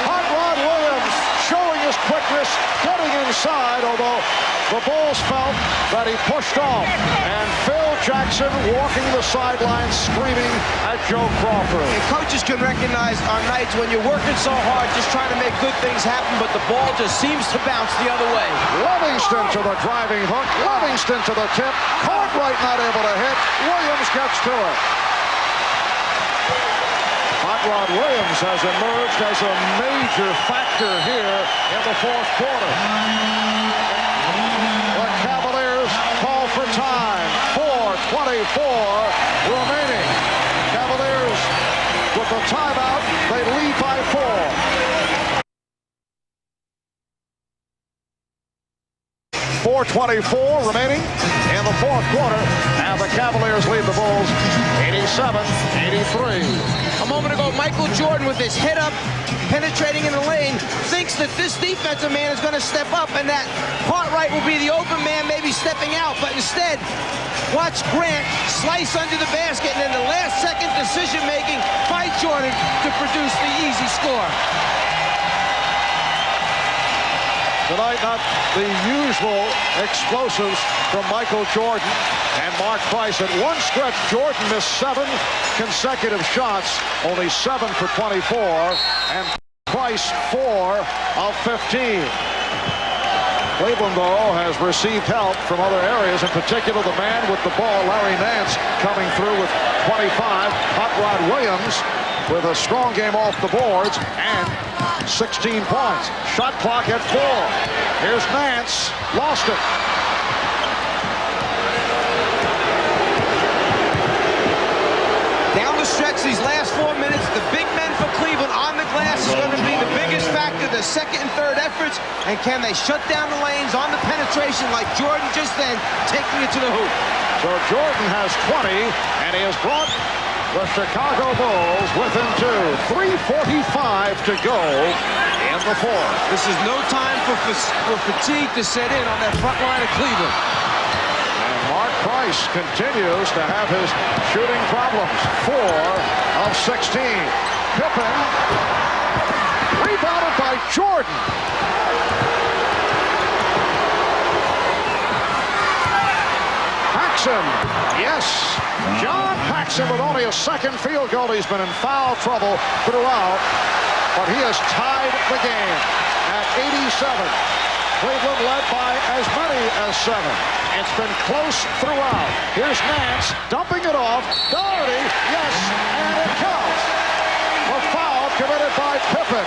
Hot Rod Williams showing his quickness, getting inside, although the Bulls felt that he pushed off. And Phil Jackson walking the sidelines screaming at Joe Crawford. And coaches can recognize on nights when you're working so hard, just trying to make good things happen, but the ball just seems to bounce the other way. Livingston to the driving hook. Livingston to the tip. Cartwright not able to hit. Williams gets to it. Hot Rod Williams has emerged as a major factor here in the fourth quarter. The Cavaliers call for time. 4:24 remaining. Cavaliers with the timeout. They lead by 4. 4:24 remaining in the fourth quarter, and the Cavaliers lead the Bulls 87-83. A moment ago, Michael Jordan, with his head up, penetrating in the lane, thinks that this defensive man is going to step up and that Cartwright will be the open man, maybe stepping out, but instead, watch Grant slice under the basket, and then the last-second decision-making by Jordan to produce the easy score. Tonight, not the usual explosives from Michael Jordan and Mark Price. At one stretch, Jordan missed 7 consecutive shots, only 7 for 24, and Price 4 of 15. Cleveland, though, has received help from other areas, in particular the man with the ball, Larry Nance, coming through with 25. Hot Rod Williams with a strong game off the boards and 16 points. Shot clock at 4. Here's Nance. Lost it. Down the stretch, these last 4 minutes, the big men for Cleveland on the glass is going to be the biggest factor, the second and third efforts. And can they shut down the lanes on the penetration like Jordan just then, taking it to the hoop? So Jordan has 20, and he has brought the Chicago Bulls within 2. 3:45 to go in the fourth. This is no time for fatigue to set in on that front line of Cleveland. And Mark Price continues to have his shooting problems. 4 of 16. Pippen rebounded by Jordan. Paxson, yes. John Paxson with only a second field goal. He's been in foul trouble throughout, but he has tied the game at 87. Cleveland led by as many as 7. It's been close throughout. Here's Nance dumping it off. Doherty, yes, and it counts. A foul committed by Pippen.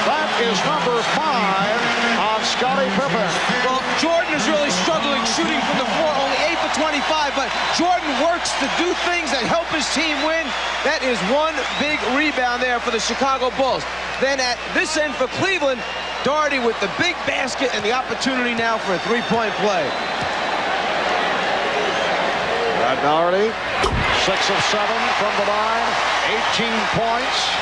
That is number 5 on Scottie Pippen. Well, Jordan is really struggling shooting from the floor, only 8 for 25, but Jordan works to do things that help his team win. That is one big rebound there for the Chicago Bulls. Then at this end for Cleveland, Doherty with the big basket and the opportunity now for a three-point play. Brad Doherty, 6 of 7 from the line, 18 points.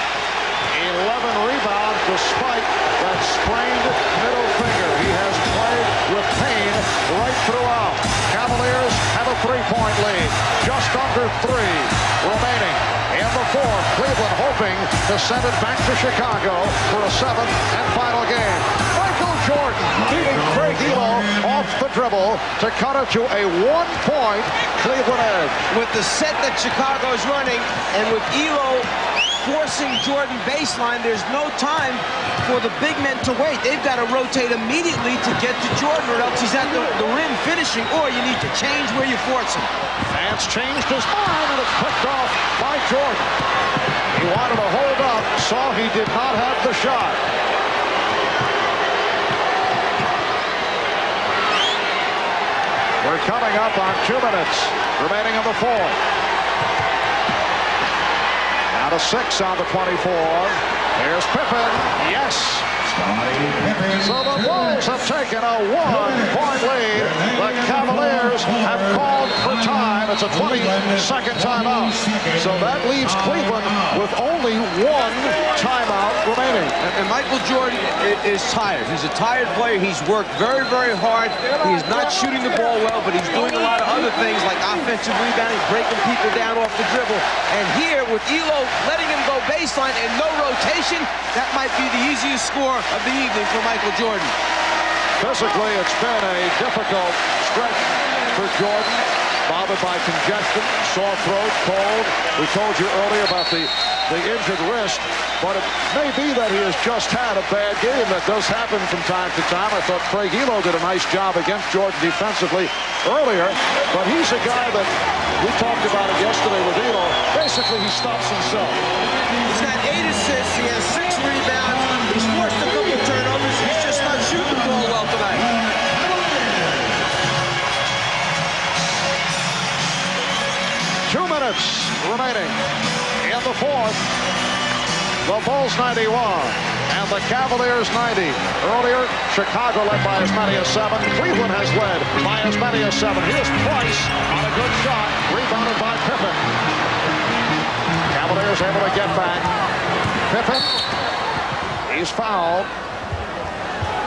11 rebounds despite that sprained middle finger. He has played with pain right throughout. Cavaliers have a 3-point lead. Just under 3 remaining in the fourth. Cleveland hoping to send it back to Chicago for a 7th and final game. Michael Jordan beating Craig Ehlo off the dribble to cut it to a 1-point Cleveland edge. With the set that Chicago is running and with Ehlo forcing Jordan baseline, there's no time for the big men to wait. They've got to rotate immediately to get to Jordan, or else he's at the rim finishing, or you need to change where you force him. Nance changed his mind, and it's picked off by Jordan. He wanted to hold up, saw he did not have the shot. We're coming up on 2 minutes remaining in the fourth. Now to 6 on the 24. Here's Pippen. Yes. So the Bulls have taken a 1-point lead. The Cavaliers have called for time. It's a 20-second timeout. So that leaves Cleveland with only 1 timeout remaining. And Michael Jordan is tired. He's a tired player. He's worked very, very hard. He is not shooting the ball well, but he's doing a lot of other things like offensive rebounding, breaking people down off the dribble. And here with Ehlo letting him go baseline and no rotation, that might be the easiest score of the evening for Michael Jordan. Physically, it's been a difficult stretch for Jordan, bothered by congestion, sore throat, cold. We told you earlier about the injured wrist, but it may be that he has just had a bad game. That does happen from time to time. I thought Craig Ehlo did a nice job against Jordan defensively earlier, but he's a guy that we talked about it yesterday with Ehlo. Basically, he stops himself. He's got 8 assists. He has 6 rebounds. He's forced a couple turnovers. He's just not shooting the ball well tonight. Minutes remaining in the fourth. The Bulls 91, and the Cavaliers 90. Earlier, Chicago led by as many as 7. Cleveland has led by as many as 7. Here's Price on a good shot, rebounded by Pippen. Cavaliers able to get back. Pippen, he's fouled.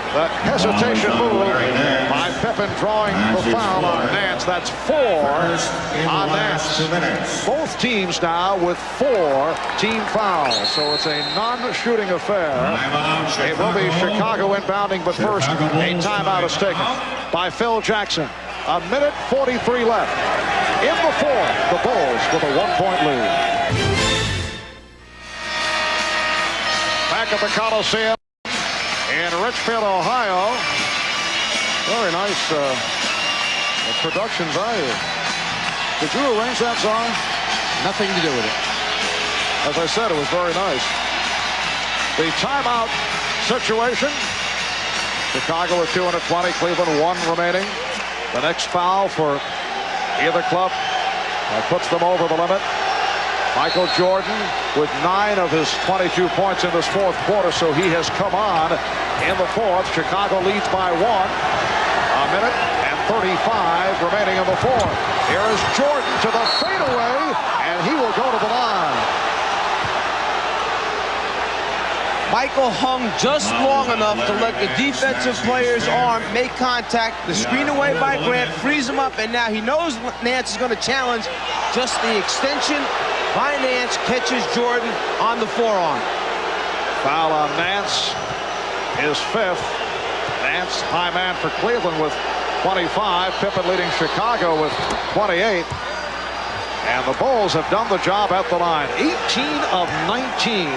The hesitation move by Pippen drawing the foul on Nance. That's 4 on Nance. Both teams now with 4 team fouls. So it's a non-shooting affair. It will be Chicago inbounding, but first a timeout is taken by Phil Jackson. 1:43 left. In the fourth, the Bulls with a 1-point lead. Back at the Coliseum in Richfield, Ohio. Very nice production value. Did you arrange that song? Nothing to do with it. As I said, it was very nice. The timeout situation. Chicago with 220, Cleveland 1 remaining. The next foul for either club puts them over the limit. Michael Jordan with 9 of his 22 points in this fourth quarter, so he has come on in the fourth. Chicago leads by 1. 1:35 remaining in the fourth. Here is Jordan to the fadeaway, and he will go to the line. Michael hung just long enough to let the defensive player's arm make contact. The screen away by Grant frees him up, and now he knows Nance is going to challenge. Just the extension by Nance catches Jordan on the forearm. Foul on Nance, his 5th. Nance, high man for Cleveland with 25. Pippen leading Chicago with 28. And the Bulls have done the job at the line. 18 of 19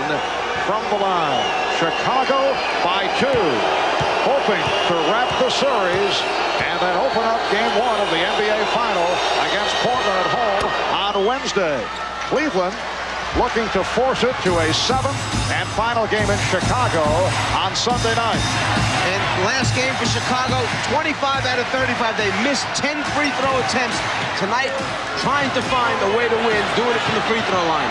from the line. Chicago by 2. Hoping to wrap the series and then open up game 1 of the NBA Final against Portland at home on Wednesday. Cleveland looking to force it to a 7th and final game in Chicago on Sunday night. And last game for Chicago, 25 out of 35. They missed 10 free throw attempts. Tonight, trying to find a way to win, doing it from the free throw line.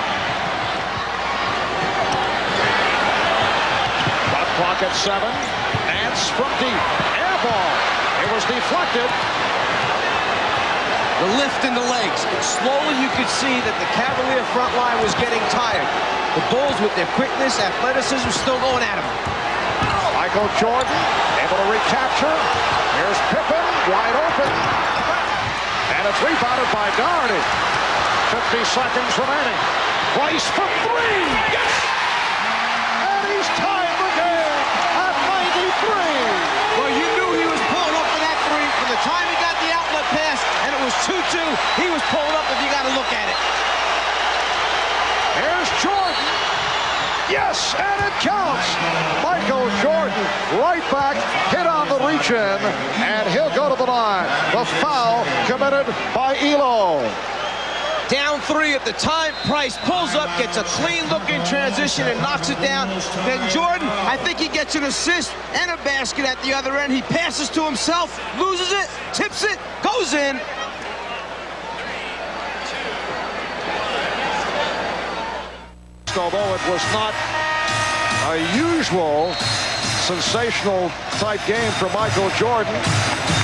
Shot clock at 7. Nance from deep. Air ball. It was deflected. The lift in the legs. Slowly you could see that the Cavalier front line was getting tired. The Bulls with their quickness, athleticism, still going at him. Michael Jordan able to recapture. Here's Pippen wide open. And it's rebounded by Doherty. 50 seconds remaining. Price for 3. Yes! And he's tied the game at 93. Well, you knew he was pulling up for that 3 from the time he got the outlet pass, and it was 2-2. He was pulling up if you got to look at it. Here's Jordan. Yes, and it counts. Michael Jordan right back, hit on the reach-in, and he'll go to the line. The foul committed by Elo. Down 3 at the time. Price pulls up, gets a clean-looking transition and knocks it down. Then Jordan, I think he gets an assist and a basket at the other end. He passes to himself, loses it, tips it, goes in. Although it was not a usual sensational type game for Michael Jordan,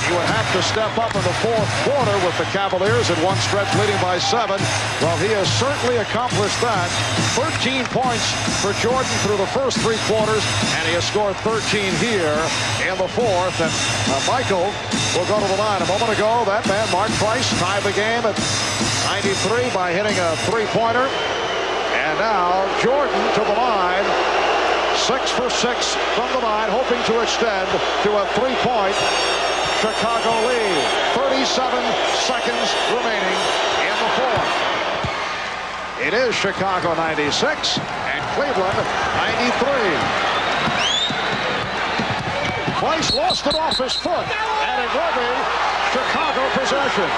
he would have to step up in the fourth quarter with the Cavaliers at one stretch leading by 7. Well, he has certainly accomplished that. 13 points for Jordan through the first 3 quarters, and he has scored 13 here in the fourth. And Michael will go to the line. A moment ago, that man, Mark Price, tied the game at 93 by hitting a 3-pointer. And now Jordan to the line, 6 for 6 from the line, hoping to extend to a 3-point Chicago lead. 37 seconds remaining in the fourth. It is Chicago 96 and Cleveland 93. Price lost it off his foot, and it will be Chicago possession.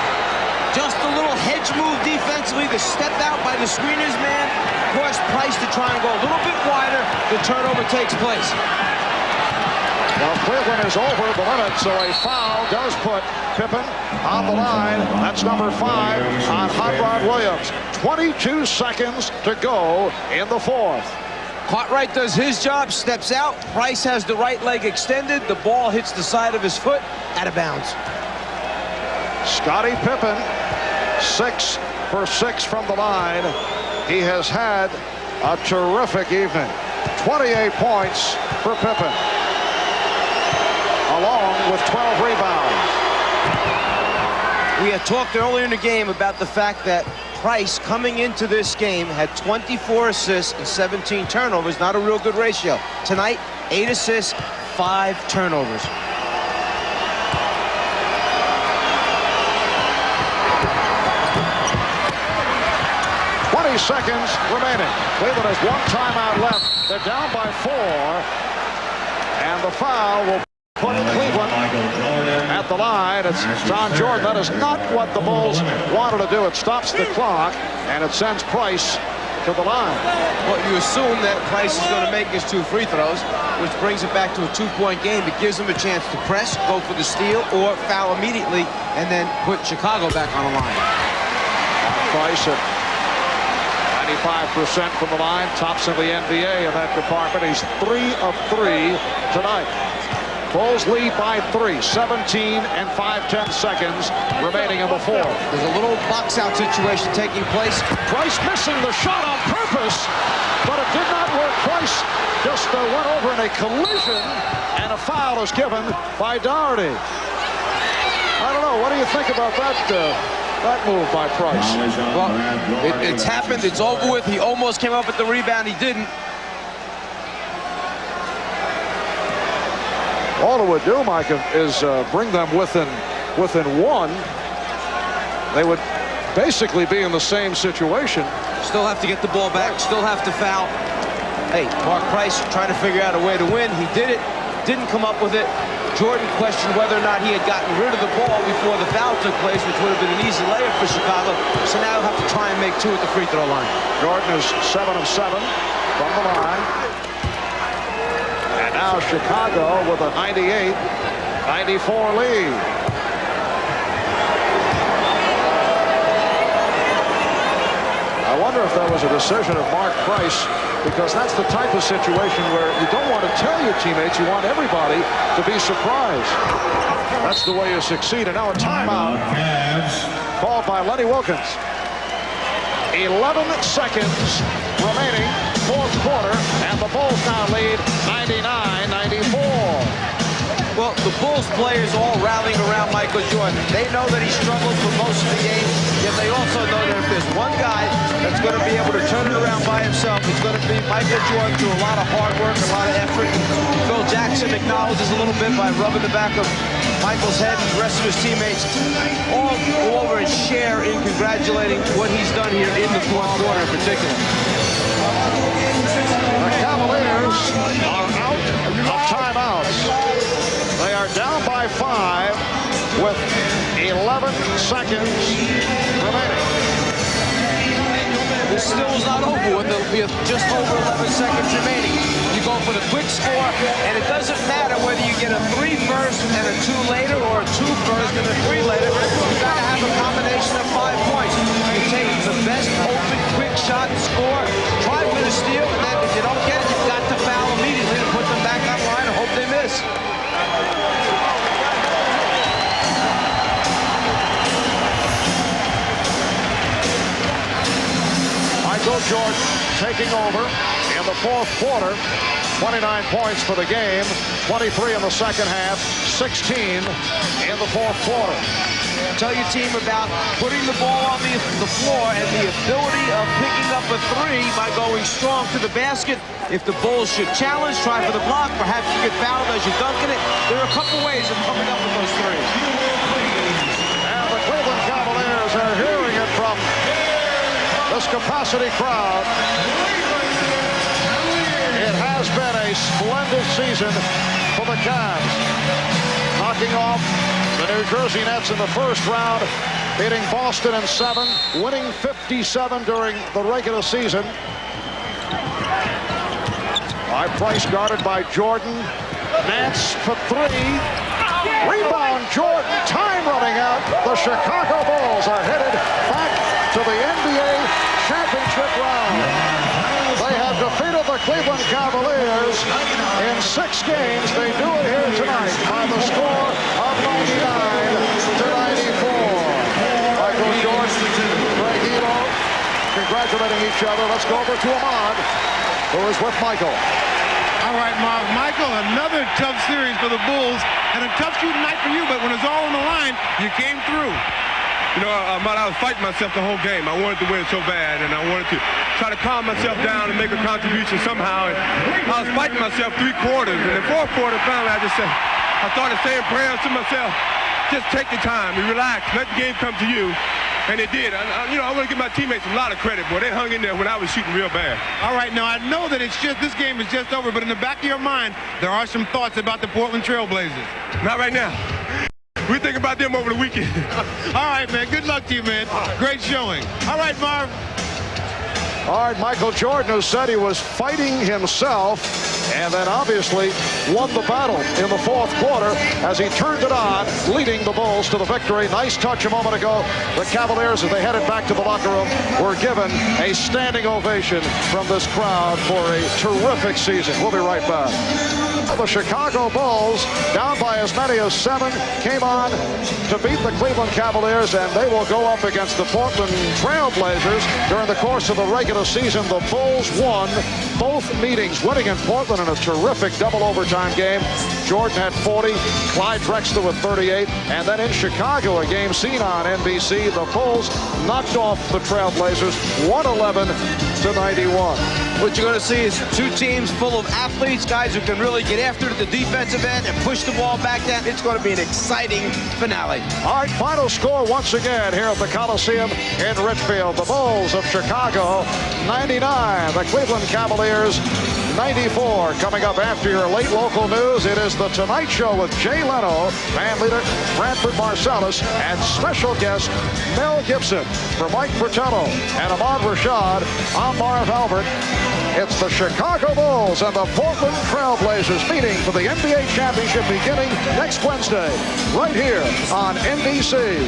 Just a little hedge move defensively. The step out by the screener's man forced Price to try and go a little bit wider. The turnover takes place. Well, Cleveland is over the limit, so a foul does put Pippen on the line. That's number 5 on Hot Rod Williams. 22 seconds to go in the fourth. Cartwright does his job, steps out. Price has the right leg extended. The ball hits the side of his foot, out of bounds. Scottie Pippen, 6 for 6 from the line. He has had a terrific evening. 28 points for Pippen, along with 12 rebounds. We had talked earlier in the game about the fact that Price, coming into this game, had 24 assists and 17 turnovers. Not a real good ratio. Tonight, 8 assists, 5 turnovers. Seconds remaining. Cleveland has 1 timeout left. They're down by 4, and the foul will put Cleveland at the line. It's John Jordan. That is not what the Bulls wanted to do. It stops the clock, and it sends Price to the line. Well, you assume that Price is going to make his 2 free throws, which brings it back to a 2-point game. It gives him a chance to press, go for the steal, or foul immediately, and then put Chicago back on the line. Price at 95% from the line, tops in the NBA in that department. He's 3 of 3 tonight. Bulls lead by 3, 17 and 5/10 seconds remaining in the 4th. There's a little box-out situation taking place. Price missing the shot on purpose, but it did not work. Price just went over in a collision, and a foul is given by Doherty. I don't know. What do you think about that? That move by Price. Well, it's happened. It's over with. He almost came up with the rebound. He didn't. All it would do, Mike, is bring them within 1. They would basically be in the same situation. Still have to get the ball back. Still have to foul. Hey, Mark Price trying to figure out a way to win. He did it. Didn't come up with it. Jordan questioned whether or not he had gotten rid of the ball before the foul took place, which would have been an easy layup for Chicago. So now he'll have to try and make 2 at the free throw line. Jordan is 7 of 7 from the line. And now Chicago with a 98-94 lead. I wonder if that was a decision of Mark Price, because that's the type of situation where you don't want to tell your teammates, you want everybody to be surprised. That's the way you succeed. And now a timeout called by Lenny Wilkins. 11 seconds remaining, 4th quarter, and the Bulls now lead 99-94. Well, the Bulls players all rallying around Michael Jordan. They know that he struggled for most of the game, yet they also know that if there's one guy that's going to be able to turn it around by himself, it's going to be Michael Jordan through a lot of hard work, a lot of effort. Phil Jackson acknowledges a little bit by rubbing the back of Michael's head, and the rest of his teammates all go over and share in congratulating what he's done here in the 4th quarter in particular. The Cavaliers are out of timeouts. They are down by 5 with 11 seconds remaining. This still is not over with. There'll be just over 11 seconds remaining. You go for the quick score, and it doesn't matter whether you get a 3 first and a 2 later, or a 2 first and a 3 later. You've got to have a combination of 5 points. You take the best open quick shot and score, try for the steal, and then if you don't get it, you've got to foul immediately and put them back online and hope they miss. Michael Jordan taking over in the 4th quarter. 29 points for the game, 23 in the second half, 16 in the 4th quarter. Tell your team about putting the ball on the floor and the ability of picking up a 3 by going strong to the basket. If the Bulls should challenge, try for the block, perhaps you get fouled as you're dunking it. There are a couple ways of coming up with those 3s. And the Cleveland Cavaliers are hearing it from this capacity crowd. It has been a splendid season for the Cavs, knocking off the New Jersey Nets in the 1st round, beating Boston in 7, winning 57 during the regular season. By Price, guarded by Jordan. Nance for 3. Rebound Jordan. Time running out. The Chicago Bulls are headed back to the NBA championship round. They have defeated the Cleveland Cavaliers in 6 games. They do it here tonight by the score of 99-94. Michael Jordan, Greg Elo, congratulating each other. Let's go over to Ahmad, who is with Michael. All right, Marv. Michael, another tough series for the Bulls, and a tough shooting night for you, but when it's all on the line, you came through. You know, I was fighting myself the whole game. I wanted to win so bad, and I wanted to try to calm myself down and make a contribution somehow. And I was fighting myself 3 quarters, and in 4th quarter, finally, I started saying prayers to myself. Just take your time and relax. Let the game come to you. And it did. I want to give my teammates a lot of credit, boy. They hung in there when I was shooting real bad. All right, now I know that this game is just over, but in the back of your mind, there are some thoughts about the Portland Trail Blazers. Not right now. We think about them over the weekend. All right, man. Good luck to you, man. Great showing. All right, Marv. All right, Michael Jordan, who said he was fighting himself, and then obviously won the battle in the 4th quarter as he turned it on, leading the Bulls to the victory. Nice touch a moment ago. The Cavaliers, as they headed back to the locker room, were given a standing ovation from this crowd for a terrific season. We'll be right back. The Chicago Bulls, down by as many as 7, came on to beat the Cleveland Cavaliers, and they will go up against the Portland Trail Blazers during the course of the regular season. The Bulls won both meetings, winning in Portland in a terrific double overtime game. Jordan had 40, Clyde Drexler with 38, and then in Chicago, a game seen on NBC, the Bulls knocked off the Trail Blazers 111-91. What you're going to see is 2 teams full of athletes, guys who can really get after it at the defensive end and push the ball back down. It's going to be an exciting finale. All right, final score once again here at the Coliseum in Richfield. The Bulls of Chicago, 99. The Cleveland Cavaliers, 94. Coming up after your late local news, it is The Tonight Show with Jay Leno, fan leader Branford Marsalis, and special guest Mel Gibson. For Mike Fratello and Ahmad Rashad, I'm Marv Albert. It's the Chicago Bulls and the Portland Trail Blazers meeting for the NBA championship beginning next Wednesday, right here on NBC.